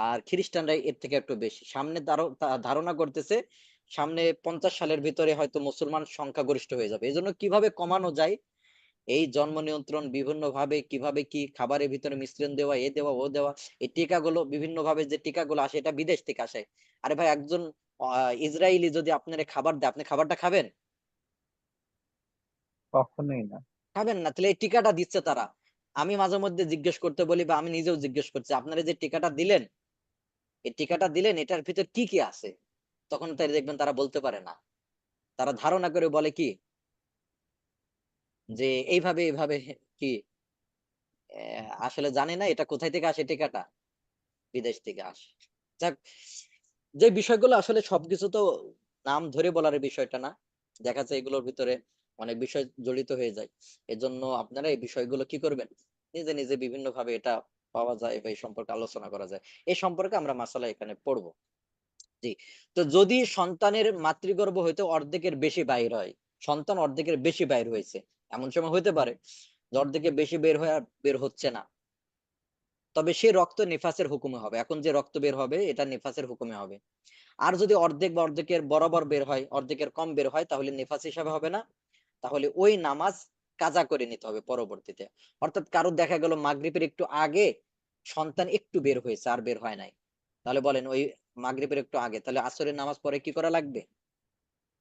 আর খ্রিস্টানরা এর থেকে একটু বেশি। সামনে ধারণা করতেছে সামনে 50 সালের ভিতরে হয়তো মুসলমান সংখ্যাগরিষ্ঠ হয়ে যাবে। এজন্য কিভাবে কমানো যায়, এই জন্ম নিয়ন্ত্রণ বিভিন্ন ভাবে, কিভাবে কি খাবারের ভিতরে মিশ্রণ দেওয়া, এ দেওয়া ও দেওয়া, এই টিকাগুলো বিভিন্ন ভাবে যে টিকাগুলো আসে এটা বিদেশ থেকে আসে। আরে ভাই একজন ইসরায়েলি যদি আপনার খাবার দেয়, আপনি খাবারটা খাবেন?
কখনোই না।
খাবেন না। তাহলে এই টিকাটা দিচ্ছে তারা। আমি মাঝে মধ্যে জিজ্ঞেস করতে বলি, বা আমি নিজেও জিজ্ঞেস করছি, আপনারা যে টিকাটা দিলেন, এই টিকাটা দিলেন এটার ভিতর কি কি আছে, তখন তাই দেখবেন তারা বলতে পারে না। তারা ধারণা করে বলে কি, যে এইভাবে এইভাবে কি, আসলে জানে না এটা কোথায় থেকে আসে টিকাটা, বিদেশ থেকে আসে। যাক, যে বিষয়গুলো আসলে সবকিছু তো নাম ধরে বলার বিষয়টা না, দেখা যায় এগুলোর ভিতরে অনেক বিষয় জড়িত হয়ে যায়। এজন্য আপনারা এই বিষয়গুলো কি করবেন, নিজে নিজে বিভিন্ন ভাবে এটা পাওয়া যায় বা এই সম্পর্কে আলোচনা করা যায়, এই সম্পর্কে আমরা মাসালা এখানে পড়বো। জি। তো যদি সন্তানের মাতৃগর্ভ হইতে অর্ধেকের বেশি বাইর হয়, সন্তান অর্ধেকের বেশি বাইর হয়েছে, এমন সময় হইতে পারে যে অর্ধেকের বেশি বের হয়ে আর বের হচ্ছে না, তবে সে রক্ত নিফাসের হুকুমে হবে। এখন যে রক্ত বের হবে এটা নিফাসের হুকুমে হবে। আর যদি অর্ধেক বা অর্ধেকের বরাবর বের হয়, অর্ধেকের কম বের হয়, তাহলে নিফাস হিসাবে হবে না, তাহলে ওই নামাজ কাজা করে নিতে হবে পরবর্তীতে। অর্থাৎ কারো দেখা গেল মাগরিবের একটু আগে সন্তান একটু বের হয়েছে আর বের হয় নাই, তাহলে বলেন ওই মাগরিবের একটু আগে, তাহলে আসরের নামাজ পরে কি করা লাগবে,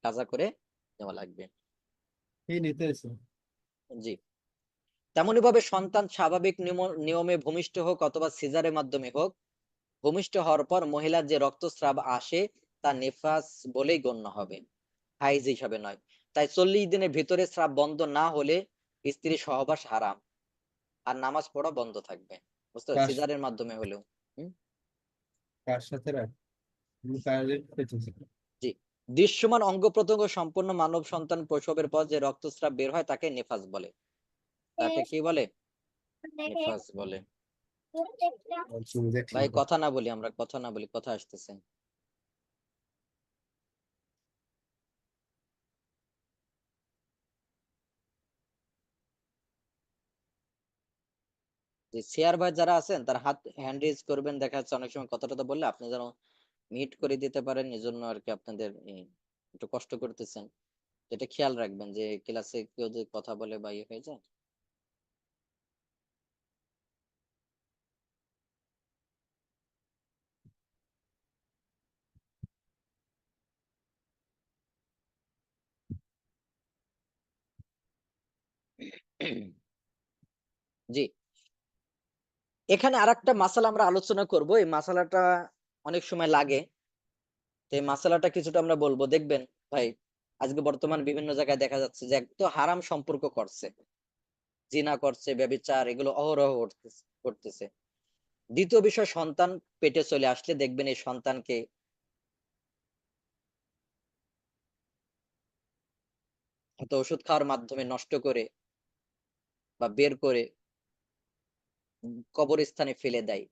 কাজা করে নেওয়া লাগবে।
এই নিতেছে।
জি। তেমনি ভাবে সন্তান স্বাভাবিক নিয়মে ভূমিষ্ঠ হোক অথবা সিজারের মাধ্যমে হোক, ভূমিষ্ঠ হওয়ার পর মহিলার যে রক্তস্রাব আসে তা নিফাস বলেই গণ্য হবে, হাইজ হিসাবে নয়। তাই 40 দিনের ভিতরে স্রাব বন্ধ না হলে স্ত্রী সহবাস হারাম, আর নামাজ পড়া বন্ধ থাকবে, বুঝতে পারছো?
কার
সিজারের মাধ্যমে হলেও। হুম,
কার সাথে রাখ, কারের পেতেছে।
জি। দৃশ্যমান অঙ্গ প্রত্যঙ্গ সম্পন্ন মানব সন্তান প্রসবের পর যে রক্তস্রাব বের হয় তাকে নেফাস বলে। তাকে কি বলে? নেফাস বলে। ভাই কথা না বলি, আমরা কথা না বলি, কথা আসতেছে। যে শেয়ার ভাই যারা আছেন তার হাত হ্যান্ড রেজ করবেন, দেখা যাচ্ছে অনেক সময় কথাটা বললে আপনি যেন মিট করে দিতে পারেন, এজন্য আর কি আপনাদের একটু কষ্ট করতেছেন। এটা খেয়াল রাখবেন যে ক্লাসে কেউ যদি কথা বলে বা ইয়ে হয়ে যায়। জি। এখানে আরেকটা মাসালা আমরা আলোচনা করব, এই মাসালাটা অনেক সময় লাগে, তো এই মাসালাটা কিছুটা আমরা বলবো, দেখবেন ভাই আজকে বর্তমান বিভিন্ন জায়গায় দেখা যাচ্ছে যে এক তো হারাম সম্পর্ক করছে, জিনা করছে, ব্যভিচার, এগুলো অহরহ করতেছে। দ্বিতীয় বিষয়, সন্তান পেটে চলে আসলে দেখবেন এই সন্তানকে হয়তো ওষুধ খাওয়ার মাধ্যমে নষ্ট করে বা বের করে কবরস্থানে ফেলে দেয়,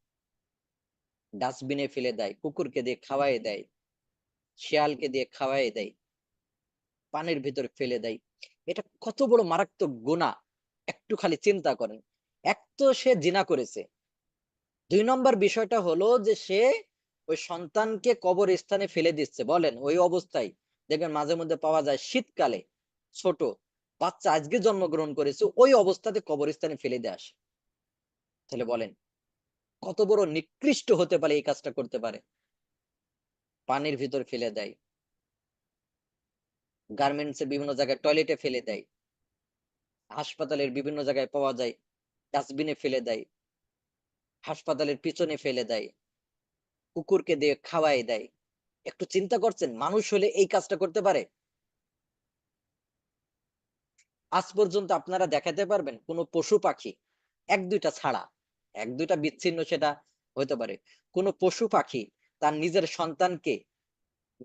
ডাস্টবিনে ফেলে দেয়, কুকুরকে দিয়ে খাওয়াই দেয়, শিয়ালকে দিয়ে খাওয়াই দেয়, পানির ভিতরে ফেলে দেয়। এটা কত বড় মারাত্মক গুনাহ, একটু খালি চিন্তা করেন। এক তো সে জিনা করেছে, 2 নম্বর বিষয়টা হলো যে সে ওই সন্তানকে কবরস্থানে ফেলে দিচ্ছে, বলেন ওই অবস্থায় দেখবেন মাঝে মধ্যে পাওয়া যায় শীতকালে ছোট বাচ্চা আজকে জন্মগ্রহণ করেছে ওই অবস্থাতে কবরস্থানে ফেলে দিয়ে আসে। তাহলে বলেন কত বড় নিকৃষ্ট হতে পারে, এই কাজটা করতে পারে। পানির ভিতর ফেলে দেয়, গার্মেন্টস এর বিভিন্ন জায়গায় টয়লেটে ফেলে দেয়, হাসপাতালের বিভিন্ন জায়গায় পাওয়া যায় ডাস্টবিনে ফেলে দেয়, হাসপাতালের পিছনে ফেলে দেয়, কুকুরকে দিয়ে খাওয়াই দেয়। একটু চিন্তা করছেন মানুষ হলে এই কাজটা করতে পারে? আজ পর্যন্ত আপনারা দেখাতে পারবেন কোন পশু পাখি, এক দুইটা ছাড়া, এক দুইটা বিচ্ছিন্ন সেটা হতে পারে, কোন পশু পাখি তার নিজের সন্তানকে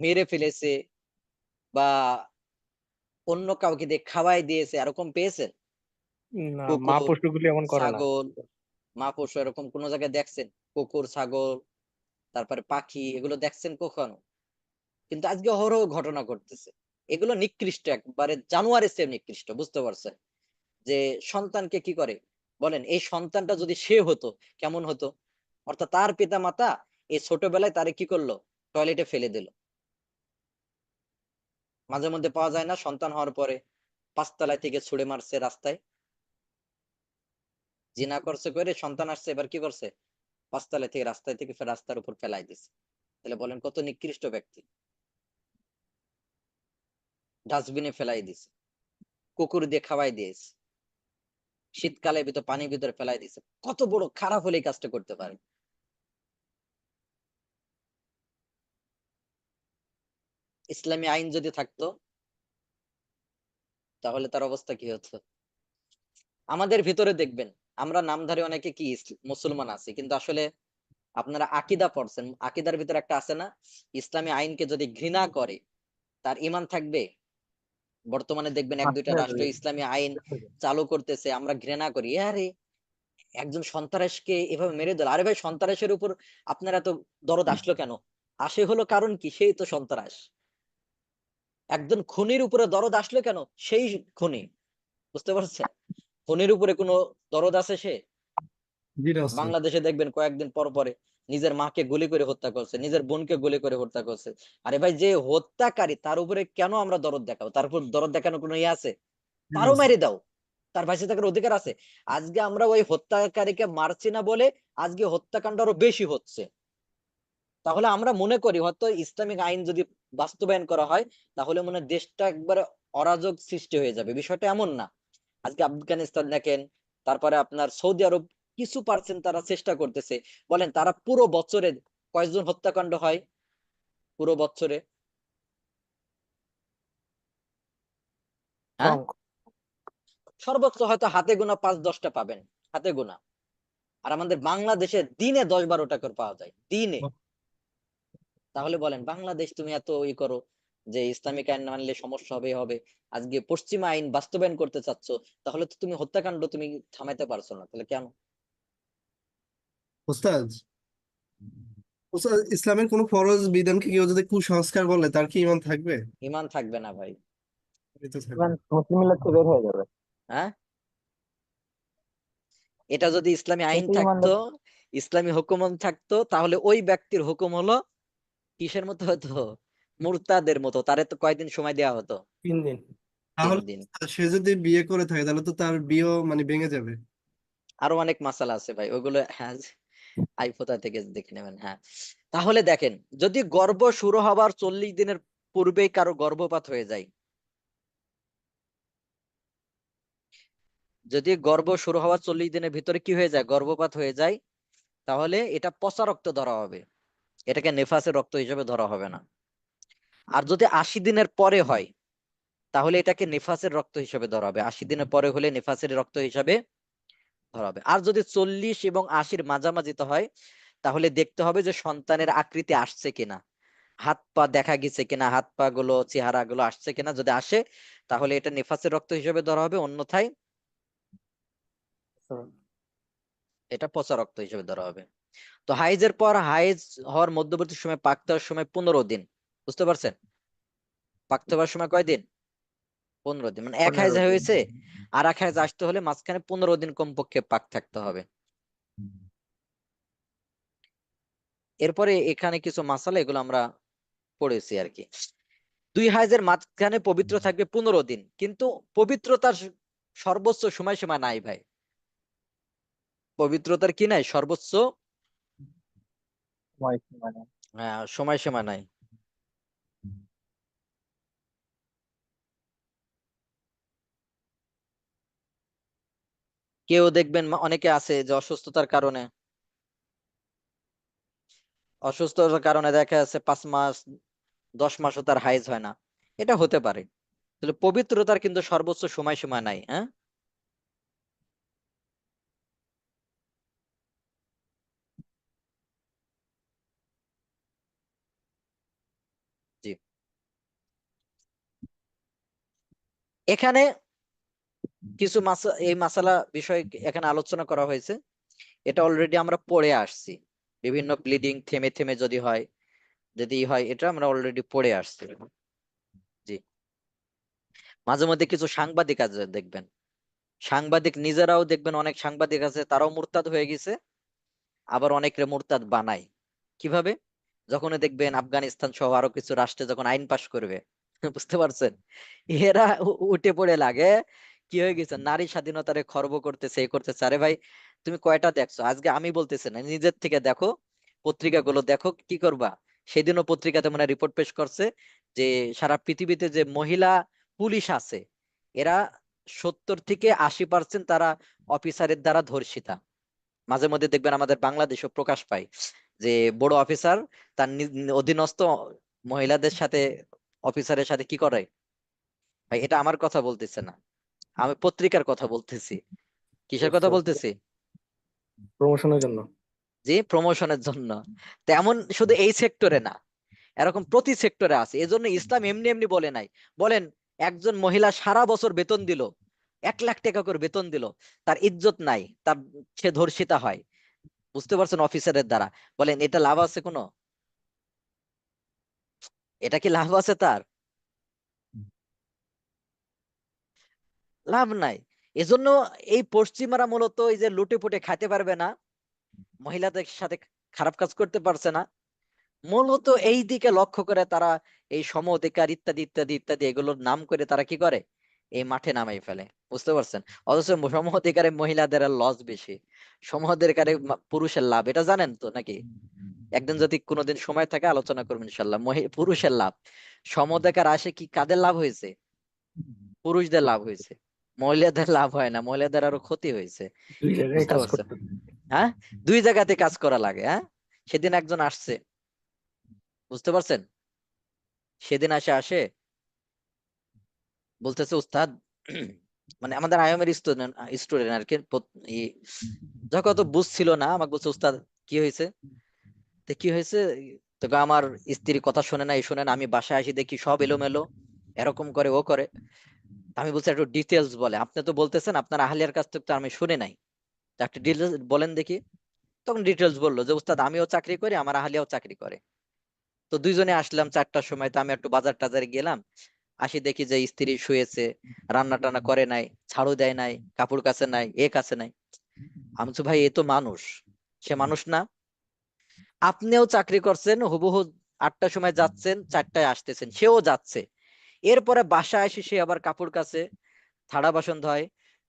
মেরে ফেলেছে বা অন্য কাউকে দিয়ে খাওয়াই দিয়েছে এরকম পেয়েছেন?
না, মা
কুকুর,
পশুগুলি এমন করে না।
ছাগল, মা পশু এরকম কোন জায়গায় দেখছেন? কুকুর, ছাগল, তারপরে পাখি, এগুলো দেখছেন কখনো? কিন্তু আজকে অহরহ ঘটনা ঘটতেছে। এগুলো নিকৃষ্ট, একবারে জানোয়ারের চেয়ে নিকৃষ্ট, বুঝতে পারছেন? যে সন্তানকে কি করে, বলেন এই সন্তানটা যদি সে হতো কেমন হতো? অর্থাৎ তার পিতা মাতা এই ছোটবেলায় তারে কি করলো, টয়লেটে ফেলে দিল। মাঝে মধ্যে পাওয়া যায় না সন্তান হওয়ার পরে 5 তলায় থেকে ছুড়ে মারছে রাস্তায়, জিনা করছে করে সন্তান আসছে, এবার কি করছে 5 তলা থেকে রাস্তায় থেকে রাস্তার উপর ফেলাই দিছে। তাহলে বলেন কত নিকৃষ্ট ব্যক্তি। ডাস্টবিনে ফেলাই দিছে, কুকুর দিয়ে খাওয়াই দিয়েছে, শীতকালে ভিতর পানির ভিতরে ফেলাই দিছে। কত বড় খারাপ হলে এই কাজটা করতে পারে? ইসলামী আইন যদি থাকতো তাহলে তার অবস্থা কি হতো? আমাদের ভিতরে দেখবেন আমরা নামধারী অনেকে কি মুসলমান আছি, কিন্তু আসলে আপনারা আকীদা পড়ছেন, আকীদার ভিতরে একটা আছে না, ইসলামী আইনকে যদি ঘৃণা করে তার ঈমান থাকবে? বর্তমানে দেখবেন এক দুইটা রাষ্ট্র ইসলামী আইন চালু করতেছে, আমরা ঘৃণা করি, আরে একজন সন্ত্রাসকে এভাবে মেরে দিল, আরে ভাই সন্ত্রাসের উপর আপনারা তো দরদ আসলো কেন? আসে হলো কারণ কি, সেই তো সন্ত্রাস। একজন খুনির উপরে দরদ আসলো কেন? সেই খুনি, বুঝতে পারছেন? খুনির উপরে কোনো দরদ আছে সে?
জি না স্যার।
বাংলাদেশে দেখবেন কয়েকদিন পর পরে নিজের মাকে গুলি করে হত্যা করছে, নিজের বোনকে গুলি করে হত্যা করছে। আরে ভাই যে হত্যাকারী তার উপরে কেন আমরা দরদ দেখাবো? তার উপর দরদ দেখানোর কোনো ইয়ে আছে?
জি না
তারও
স্যার।
মেরে দাও, তার বেঁচে থাকার অধিকার আছে। আজকে আমরা ওই হত্যাকারীকে মারছি না বলে আজকে হত্যাকাণ্ড আরো বেশি হচ্ছে। তাহলে আমরা মনে করি হয়তো ইসলামিক আইন যদি বাস্তবায়ন করা হয় তাহলে মনে হয় দেশটা একবারে অরাজক সৃষ্টি হয়ে যাবে। বিষয়টা এমন না। আজকে আফগানিস্তান দেখেন, তারপরে আপনার সৌদি আরব কিছু পার্সেন্ট তারা চেষ্টা করতেছে। বলেন তারা পুরো বছরে কয়জন হত্যাকাণ্ড হয় পুরো বছরে? হ্যাঁ,
কম।
সর্বোচ্চ হয়তো হাতে গোনা 5-10টা পাবেন, হাতে গোনা। আর আমাদের বাংলাদেশে দিনে 10-12টা করে পাওয়া যায় দিনে। তাহলে বলেন বাংলাদেশ তুমি এত করো যে ইসলামিক আইন না মানলে সমস্যা হবে হবে, আজকে পশ্চিমা আইন বাস্তবায়ন করতে চাচ্ছ, তাহলে তো তুমি হত্যাকাণ্ড তুমি থামাইতে পারছো না, তাহলে কেন?
ওস্তাদ, ওস্তাদ, ইসলামের কোন ফরজ বিধানকে কেউ যদি কুসংস্কার বলে তার কি ঈমান থাকবে?
ইমান থাকবে না ভাই।
এই তো থাকবে।
মুসলিম মিল্লাত থেকে বের হয়ে যাবে।
হ্যাঁ, এটা যদি ইসলামী আইন
এটাই
থাকতো,
ইমানদার।
ইসলামী হুকুম থাকতো, তাহলে ওই ব্যক্তির হুকুম হলো কিসের মতো হতো? মুরতাদের মতো, তারে তো কয়দিন সময় দেওয়া হতো?
3 দিন।
3
তাহলে
দিন।
সে যদি বিয়ে করে থাকে তাহলে তো তার বিয়েও মানে ভেঙে যাবে।
আরো অনেক মাসালা আছে ভাই, ওইগুলো হ্যাঁ আইফোতা থেকে দেখে নেবেন। হ্যাঁ, তাহলে দেখেন যদি গর্ভ শুরু হবার 40 দিনের পূর্বেই কারো গর্ভপাত হয়ে যায়, যদি গর্ভ শুরু হওয়ার 40 দিনের ভিতরে কি হয়ে যায়, গর্ভপাত হয়ে যায়, তাহলে এটা পচা রক্ত ধরা হবে, এটাকে নেফাসের রক্ত হিসেবে ধরা হবে না। আর যদি 80 দিনের পরে হয় তাহলে এটাকে নেফাসের রক্ত হিসেবে ধরা হবে, 80 দিনের পরে হলে নেফাসের রক্ত হিসাবে ধরা হবে। আর যদি 40 এবং 80-র মাঝামাঝিতে হয় তাহলে দেখতে হবে যে সন্তানের আকৃতি আসছে কিনা, হাত পা দেখা গেছে কিনা, হাত পা গুলো চেহারা গুলো আসছে কিনা, যদি আসে তাহলে এটা নেফাসের রক্ত হিসেবে ধরা হবে, অন্যথায় এটা পচা রক্ত হিসেবে ধরা হবে। তো হাইজের পর হাইজ হওয়ার মধ্যবর্তী সময় পাকতে হওয়ার সময় 15 দিন, বুঝতে পারছেন? পাকতে হওয়ার সময় কয়দিন? 15 দিন। মানে এক
15
হাইজ
দিন।
হয়েছে, আর এক হাইজ আসতে হলে মাঝখানে 15 দিন কমপক্ষে পাক থাকতে হবে। এরপরে এখানে কিছু মাসালা এগুলো আমরা পড়েছি আর কি। দুই হাইজের মাঝখানে পবিত্র থাকবে 15 দিন, কিন্তু পবিত্রতার সর্বোচ্চ সময়সীমা নাই ভাই। পবিত্রতার কি নাই? সর্বোচ্চ
মানে
সময়সীমা নাই। কেউ দেখবেন অনেকে আছে যে অসুস্থতার কারণে দেখা যাচ্ছে 5 মাস 10 মাসও তার হাইজ হয় না। এটা হতে পারে। তাহলে পবিত্রতার কিন্তু সর্বোচ্চ সময়সীমা নাই। হ্যাঁ, জি। এখানে কিছু এই মাসালা বিষয় এখানে আলোচনা করা হয়েছে। এটা অলরেডি আমরা পড়ে আসছি। বিভিন্ন ব্লিডিং থেমে থেমে যদি হয় এটা আমরা অলরেডি পড়ে আসছি। জি। মাঝে মধ্যে কিছু সাংবাদিক আছে দেখবেন, সাংবাদিক নিজেরাও দেখবেন, অনেক সাংবাদিক আছে তারাও মুরতাদ হয়ে গেছে, আবার অনেকরে মুরতাদ বানায়। কিভাবে? যখন দেখবেন আফগানিস্তান সহ আরো কিছু রাষ্ট্রে যখন আইন পাশ করবে, বুঝতে পারছেন, এরা উঠে পড়ে লাগে কি হয়ে গেছে, নারী স্বাধীনতারে খর্ব করতেছে, এই করতেছে। আরে ভাই, তুমি কয়টা দেখছো? আজকে আমি বলতেছি না, নিজের থেকে দেখো, পত্রিকাগুলো দেখো, কি করবা? সেদিনও পত্রিকাতে মানে রিপোর্ট পেশ করছে যে সারা পৃথিবীতে যে মহিলা পুলিশ আছে, এরা 70 থেকে 80% তারা অফিসারের দ্বারা ধর্ষিতা। মাঝে মধ্যে দেখবেন আমাদের বাংলাদেশও প্রকাশ পায় যে বড় অফিসার তার অধীনস্থ মহিলাদের সাথে, অফিসারের সাথে কি করে। ভাই, এটা আমার কথা বলতেছে না, আমি পত্রিকার কথা বলতেছি। কিসের কথা বলতেছি?
প্রমোশনের জন্য।
যে প্রমোশনের জন্য। তেমন শুধু এই সেক্টরে না, এরকম প্রতি সেক্টরে আছে। এজন্য ইসলাম এমনি এমনি বলে নাই। বলেন, একজন মহিলা সারা বছর বেতন দিল, 1 লাখ টাকা করে বেতন দিল, তার ইজ্জত নাই, তার সে ধর্ষিতা হয়, বুঝতে পারছেন, অফিসারের দ্বারা। বলেন, এটা লাভ আছে কোনো? এটা কি লাভ আছে তার? লাভ নাই। এজন্য এই পশ্চিমারা মূলত এই যে লুটে পুটে খাইতে পারবে না, মহিলাদের সাথে খারাপ কাজ করতে পারছে না, মূলত এই দিকে লক্ষ্য করে তারা এই সম অধিকার ইত্যাদি ইত্যাদি ইত্যাদি এগুলোর নাম করে তারা কি করে, এই মাঠে নামাই ফেলে। বুঝতে পারছেন? অথচ সম অধিকারে মহিলাদের লস বেশি, সম অধিকারে পুরুষের লাভ। এটা জানেন তো নাকি? একদিন যদি কোনোদিন সময় থাকে আলোচনা করবেন ইনশাল্লাহ। পুরুষের লাভ, সম অধিকার আসে কি কাদের লাভ হয়েছে? পুরুষদের লাভ হয়েছে, মহিলাদের লাভ হয় না, মহিলাদের আরো ক্ষতি হয়েছে।
দুই জায়গায়
বুঝতে
কাজ
পারছেন?
করতে।
হ্যাঁ, দুই জায়গাতে কাজ করা লাগে। হ্যাঁ, সেদিন একজন আসছে, বুঝতে পারছেন, সেদিন আসে বলতেছে, উস্তাদ, মানে আমাদের আইএমের স্টুডেন্ট স্টুডেন্ট আর কি, যখন তো বুঝছিল না, আমাকে বলছে, উস্তাদ কি হয়েছে? তো কি হয়েছে? তো আমার স্ত্রী কথা শোনে না, এই শোনে না, আমি বাসায় আসি দেখি সব এলোমেলো, এরকম করে ও করে। আমি বলছি একটু ডিটেলস বলে, আপনি তো বলতেছেন আপনার আহলিয়ার কাছ থেকে তো আমি শুনে নাই, তো একটা ডিটেলস বলেন দেখি। তখন ডিটেলস বললো যে উস্তাদ আমিও চাকরি করি, আমার আহলিয়াও চাকরি করে। তো দুইজনে আসলাম 4টার সময়, তো আমি একটু বাজার টাজারে গেলাম, আসি দেখি যে স্ত্রী শুয়েছে, রান্না টান্না করে নাই, ঝাড়ু দেয় নাই, কাপড় কাচে নাই, এ কাচে নাই। আমি তো ভাই, এ তো মানুষ, সে মানুষ না? আপনিও চাকরি করছেন হুবহু, 8টার সময় যাচ্ছেন, 4টায় আসতেছেন, সেও যাচ্ছে, এরপরে বাসায় এসে সে আবার কাপড় কাচে, থালা বাসন ধয়,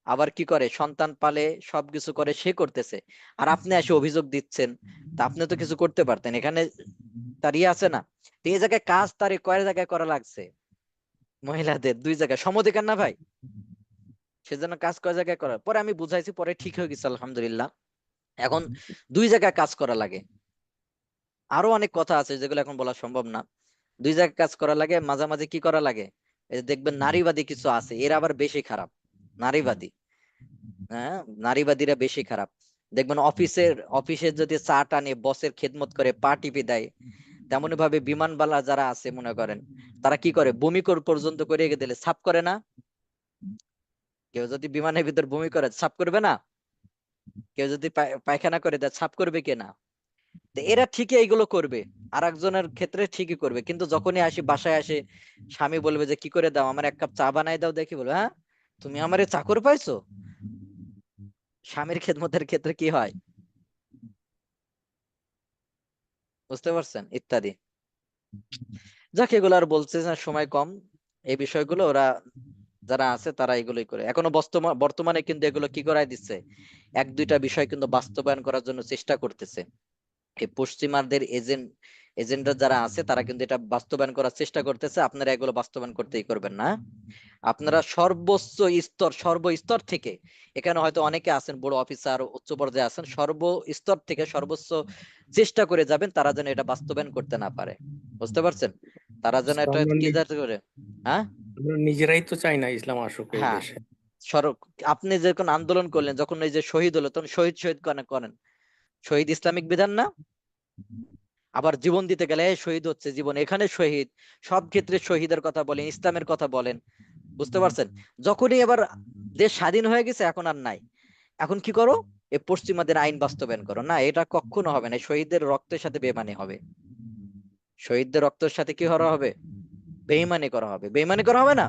আবার কি করে, সন্তান পালে, সবকিছু করে, সে করতেছে। আর আপনি এসে অভিযোগ দিচ্ছেন, তা আপনি তো কিছু করতে পারতেন, এখানে তার ইয়ে আছে না? তো এই জায়গায় কাজ তার কয় জায়গায় করা লাগছে? মহিলাদের 2 জায়গায় সমধিকার না ভাই? সেজন্য কাজ কয় জায়গায় করার পরে আমি বুঝাইছি, পরে ঠিক হয়ে গেছে আলহামদুলিল্লাহ। এখন 2 জায়গায় কাজ করা লাগে। আরো অনেক কথা আছে যেগুলো এখন বলা সম্ভব না। 2 জায়গায় কাজ করা লাগে, মাঝামাঝি কি করা লাগে, এই যে দেখবেন নারীবাদী কিছু আছে, এরা আবার বেশি খারাপ। নারীবাদী, হ্যাঁ, নারীবাদীরা বেশি খারাপ। দেখবেন অফিসে যদি চা টানে, বসের খেদমত করে, পা টিপে দেয়, তেমনি ভাবে বিমানবালা যারা আছে মনে করেন, তারা কি করে, বমি পর্যন্ত করে রেখে দিলে সাফ করে না? কেউ যদি বিমানের ভিতর বমি করে সাফ করবে না? কেউ যদি পায়খানা করে দেয় সাফ করবে কে না? তো এরা ঠিকই এইগুলো করবে, আর একজনের ক্ষেত্রে ঠিকই করবে, কিন্তু যখনই আসি বাসায় আসে, স্বামী বলবে যে কি করে দাও, আমার 1 কাপ চা বানাই দাও, দেখি বলবে, হ্যাঁ তুমি আমারে চাকর পাইছো? স্বামীর খেদমতের ক্ষেত্রে কি হয়, বুঝতে পারছেন, ইত্যাদি। যাক, এগুলো আর বলছে না, সময় কম। এই বিষয়গুলো ওরা যারা আছে তারা এগুলোই করে। এখনো বর্তমানে কিন্তু এগুলো কি করাই দিচ্ছে, এক দুইটা বিষয় কিন্তু বাস্তবায়ন করার জন্য চেষ্টা করতেছে। এই পশ্চিমাদের এজেন্ডা যারা আছে তারা কিন্তু এটা বাস্তবায়ন করার চেষ্টা করতেছে। আপনারা এগুলো বাস্তবায়ন করতেই করবেন না। আপনারা সর্বোচ্চ সর্বস্তর থেকে, এখানে হয়তো অনেকে আছেন বড় অফিসার, উচ্চ পর্যায়ে আছেন, সর্বস্তর থেকে সর্বোচ্চ চেষ্টা করে যাবেন তারা যেন এটা বাস্তবায়ন করতে না পারে। বুঝতে পারছেন? তারা যেন
তো
এটা কি যাতে করে। হ্যাঁ,
আমরা নিজেরাই তো চাই না ইসলাম আসুক এই
হ্যাঁ,
দেশে।
সরক। আপনি যখন আন্দোলন করলেন, যখন এই যে শহীদ হলো, তখন শহীদ শহীদ করেন করেন, শহীদ ইসলামিক বিধান না? আবার জীবন দিতে গেলে এই শহীদ হচ্ছে জীবন, এখানে শহীদ, সব ক্ষেত্রে শহীদের কথা বলেন, ইসলামের কথা বলেন। বুঝতে পারছেন? যখনই এবার দেশ স্বাধীন হয়ে গেছে, এখন আর নাই। এখন কি করো, এই পশ্চিমাদের আইন বাস্তবায়ন করো না, এটা কখনো হবে না। শহীদদের রক্তের সাথে বেমানি হবে, শহীদদের রক্তের সাথে কি করা হবে, বেইমানি করা হবে, বেইমানি করা হবে না।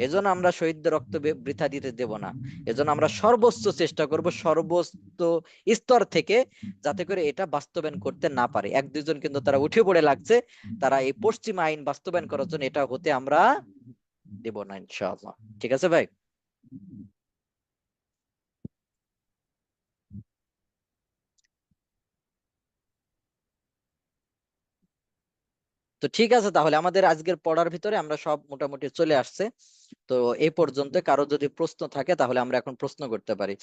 এজন্য আমরা শহীদদের রক্ত বৃথা দিতে দেব না। এজন্য আমরা সর্বোচ্চ চেষ্টা করব, সর্বোচ্চ স্তর থেকে, যাতে করে এটা বাস্তবায়ন করতে না পারে। এক দুজন কিন্তু তারা উঠে পড়ে লাগছে, তারা এই পশ্চিম আইন বাস্তবায়ন করার জন্য, এটা হতে আমরা দেব না ইনশাআল্লাহ। ঠিক আছে ভাই? তো ঠিক আছে, তাহলে আমাদের আজকের পড়ার ভিতরে আমরা সব মোটামুটি চলে আসছে। তো এই পর্যন্ত, কারো যদি প্রশ্ন থাকে তাহলে আমরা এখন প্রশ্ন করতে পারি।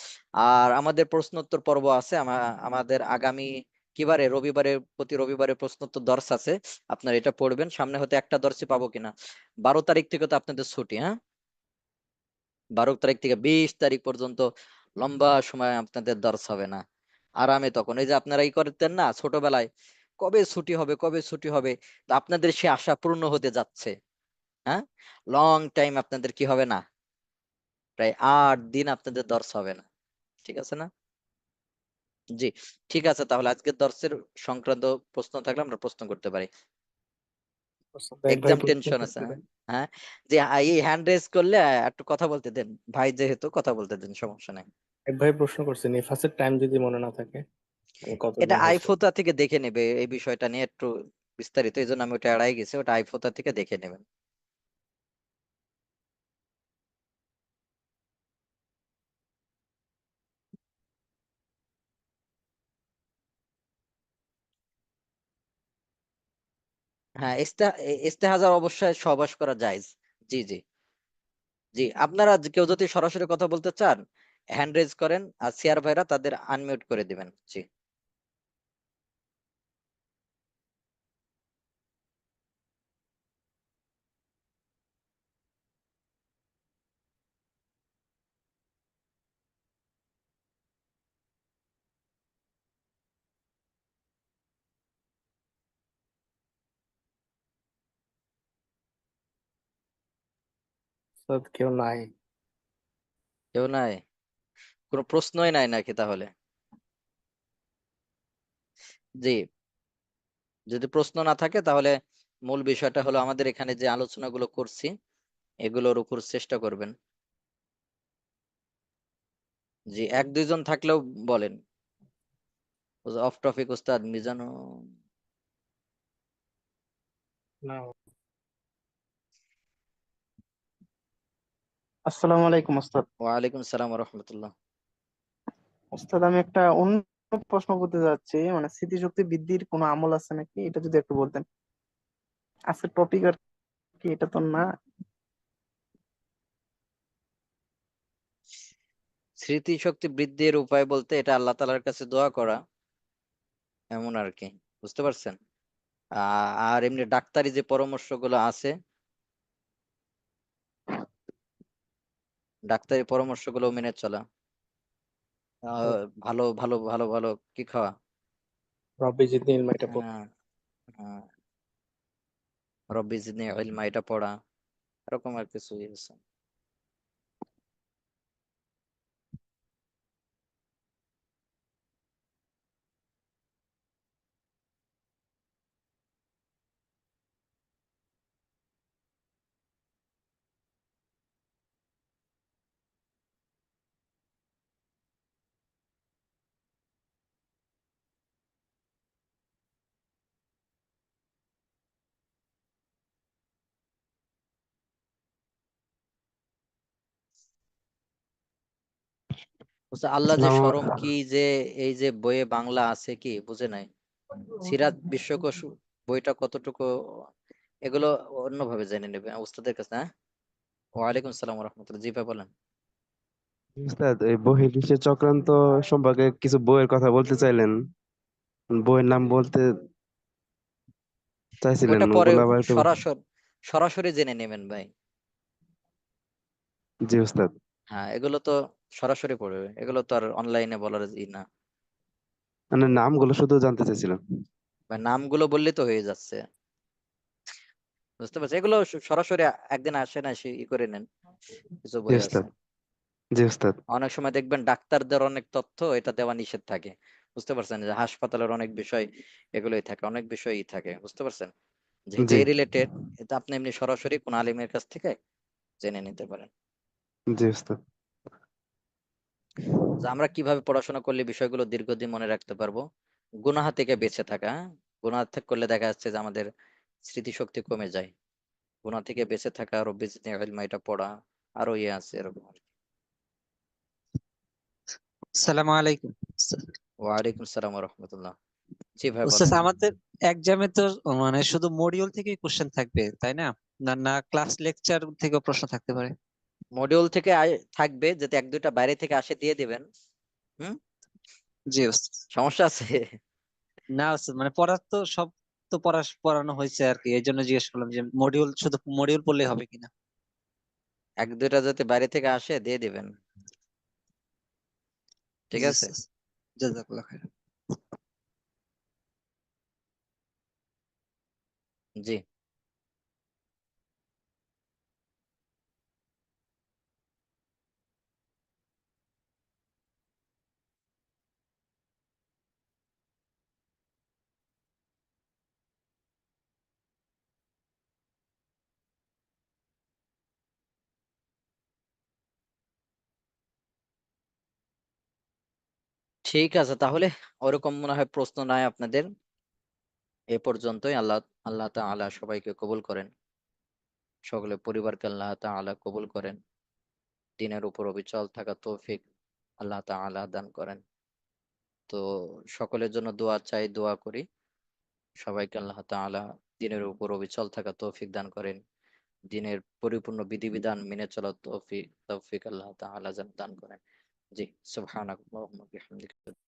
আর আমাদের প্রশ্নোত্তর পর্ব আছে, আমাদের আগামী কিবারে, রবিবারে, প্রতি রবিবারে প্রশ্নোত্তর দর্শ আছে। আপনারা এটা পড়বেন, সামনে হতে একটা দর্শই পাবো কিনা। 12 তারিখ থেকে তো আপনাদের ছুটি, হ্যাঁ? 12 তারিখ থেকে 20 তারিখ পর্যন্ত লম্বা সময় আপনাদের দর্শ হবে না। আরামে তখন এই যে আপনারা করতেন না ছোটবেলায়, কবে ছুটি হবে, কবে ছুটি হবে, তো আপনাদের সে আশা পূর্ণ হতে যাচ্ছে। হ্যাঁ, লং টাইম আপনাদের কি হবে না, প্রায় 8 দিন আপনাদের দর্শ হবে না। ঠিক আছে না? জি, ঠিক আছে, তাহলে আজকের দর্শের সংক্রান্ত প্রশ্ন থাকলে আমরা প্রশ্ন করতে পারি।
এক ভাই
এক্সাম
প্রশ্ন
টেনশন আছে,
করতে
হ্যাঁ?
দেন।
হ্যাঁ, যে এই হ্যান্ড রেজ করলে একটু কথা বলতে দেন, ভাই যেহেতু কথা বলতে দেন, সমস্যা নেই।
এক ভাই প্রশ্ন করছে, নিফাসের টাইম যদি মনে না থাকে, মানে
এটা
কতদিন হয়েছে?
আইফোতা থেকে দেখে নেবে, এই বিষয়টা নিয়ে একটু বিস্তারিত, এই জন্য আমি ওটা এড়াই গেছি, ওটা আইফোতা থেকে দেখে নেবেন। হ্যাঁ, ইস্তেহাজার অবশ্যই সহবাস করা জায়েজ। জি জি জি, আপনারা কেউ যদি সরাসরি কথা বলতে চান, হ্যান্ড রেজ করেন, আর সিয়ার ভাইরা তাদের আনমিউট করে দিবেন। জি।
স্যার কেউ নাই।
কেউ নাই? কোনো প্রশ্নই নাই নাকি তাহলে? জি, যদি প্রশ্ন না থাকে তাহলে মূল বিষয়টা হলো, আমাদের এখানে যে আলোচনাগুলো করছি এগুলোর উপর চেষ্টা করবেন। জি, এক দুইজন থাকলেও বলেন। অফ টপিক উস্তাদ মিজানু।
না।
আসসালামু আলাইকুম ওস্তাদ।
ওয়ালাইকুম সালাম রহমতুল্লাহ।
ওস্তাদ, আমি একটা অন্য প্রশ্ন করতে যাচ্ছি, মানে স্মৃতিশক্তি বৃদ্ধির কোনো আমল আছে নাকি, এটা যদি একটু বলতেন। আজকের টপিক আর কি এটা তো না।
স্মৃতিশক্তি বৃদ্ধির উপায় বলতে এটা আল্লাহ তাআলার কাছে দোয়া করা, এমন আর কি। বুঝতে পারছেন? আর এমনি ডাক্তারি যে পরামর্শগুলো আছে, ডাক্তারি পরামর্শগুলো মেনে চলা। ভালো ভালো ভালো ভালো কি খাওয়া,
রব্বি জিদনি ইলমা এটা পড়তে।
আহ, আহ, রব্বি জিদনি ইলমা এটা পড়া, এরকম আর কিছু আছে। বুঝছে আল্লাহ যে
আসসালামু
শরম কি, যে এই যে বইয়ে বাংলা আছে কি বুঝে নাই, সিরাত বিশ্বকোষ বইটা কতটুকু, এগুলো অন্যভাবে জেনে নেবে উস্তাদের কাছে। হ্যাঁ, ওয়ালাইকুম সালাম রহমতুল্লাহ, জি ভাই বলেন।
উস্তাদ, এই বহির্বিশ্বের চক্রান্ত সম্পর্কে কিছু বইয়ের কথা বলতে চাইলেন, বইয়ের নাম বলতে চাইছিলেন,
ওইটা পরে
ওগুলো আবার একটু।
সরাসরি সরাসরি জেনে নেবেন ভাই।
জি উস্তাদ।
হ্যাঁ, এগুলো তো সরাসরি পড়বে, এগুলো তো আর অনলাইনে বলার ই না।
মানে নামগুলো শুধু জানতে চাইছিলাম।
ভাই নামগুলো বললে তো হয়ে যাচ্ছে, বুঝতে পারছি। এগুলো সরাসরি একদিন আসে না, সে ই করে নেন, কিছু
জি
বই আছে।
উস্তাদ। জি উস্তাদ।
অনেক সময় দেখবেন ডাক্তারদের অনেক তথ্য এটা দেওয়া নিষেধ থাকে, বুঝতে পারছেন, যে হাসপাতালের অনেক বিষয় এগুলোই থাকে, অনেক বিষয়ই থাকে, বুঝতে পারছেন। যেহেতু
জি।
এই রিলেটেড, এটা আপনি এমনি সরাসরি কোন আলিমের কাছ থেকে জেনে নিতে পারেন।
জি উস্তাদ।
যে আমরা কিভাবে পড়াশোনা করলে বিষয়গুলো দীর্ঘদিন মনে রাখতে পারবো। গুনাহা থেকে বেঁচে থাকা, হ্যাঁ? গুনাহ থেকে করলে দেখা যাচ্ছে যে আমাদের স্মৃতিশক্তি কমে যায়। গুনাহ থেকে বেঁচে থাকা, রব্বি জিদনি ইলমা, এটা পড়া, আরো ইয়ে আছে এরকম আর কি।
সালাম আলাইকুম।
ওয়ালাইকুম সালাম ওয়া রাহমাতুল্লাহ। জি ভাই
উস্তাদ,
বলেন।
আমাদের এক্সামে তো মানে শুধু মডিউল থেকেই কোশ্চেন থাকবে, তাই না? না না, ক্লাস লেকচার থেকেও প্রশ্ন থাকতে পারে?
মডিউল থেকে থাকবে, যাতে এক দুইটা বাইরে থেকে আসে দিয়ে দিবেন। হুম,
জি উস্তাদ।
সমস্যা আছে?
না উস্তাদ, মানে পড়ার তো সব তো পড়ানো হয়েছে আর কি, এই জন্য জিজ্ঞেস করলাম যে মডিউল, শুধু মডিউল পড়লে হবে কিনা।
এক দুইটা যাতে বাইরে থেকে আসে দিয়ে দিবেন, ঠিক
জি
আছে।
উস্তাদ, জাযাকাল্লাহ খাইর।
জি, ঠিক আছে তাহলে। ওরকম মনে হয় প্রশ্ন নাই আপনাদের। এ পর্যন্তই। আল্লাহ আল্লাহ তাআলা সবাইকে কবুল করেন, সকলে পরিবারকে আল্লাহ তাআলা কবুল করেন, দিনের উপর অবিচল থাকা তৌফিক আল্লাহ তাআলা দান করেন। তো সকলের জন্য দোয়া চাই, দোয়া করি, সবাইকে আল্লাহ তাআলা দিনের উপর অবিচল থাকা তৌফিক দান করেন, দিনের পরিপূর্ণ বিধিবিধান মেনে চলার তৌফিক তৌফিক আল্লাহ তাআলা যেন দান করেন। জি, সুবহানাল্লাহ ওয়া বিহামদিহি।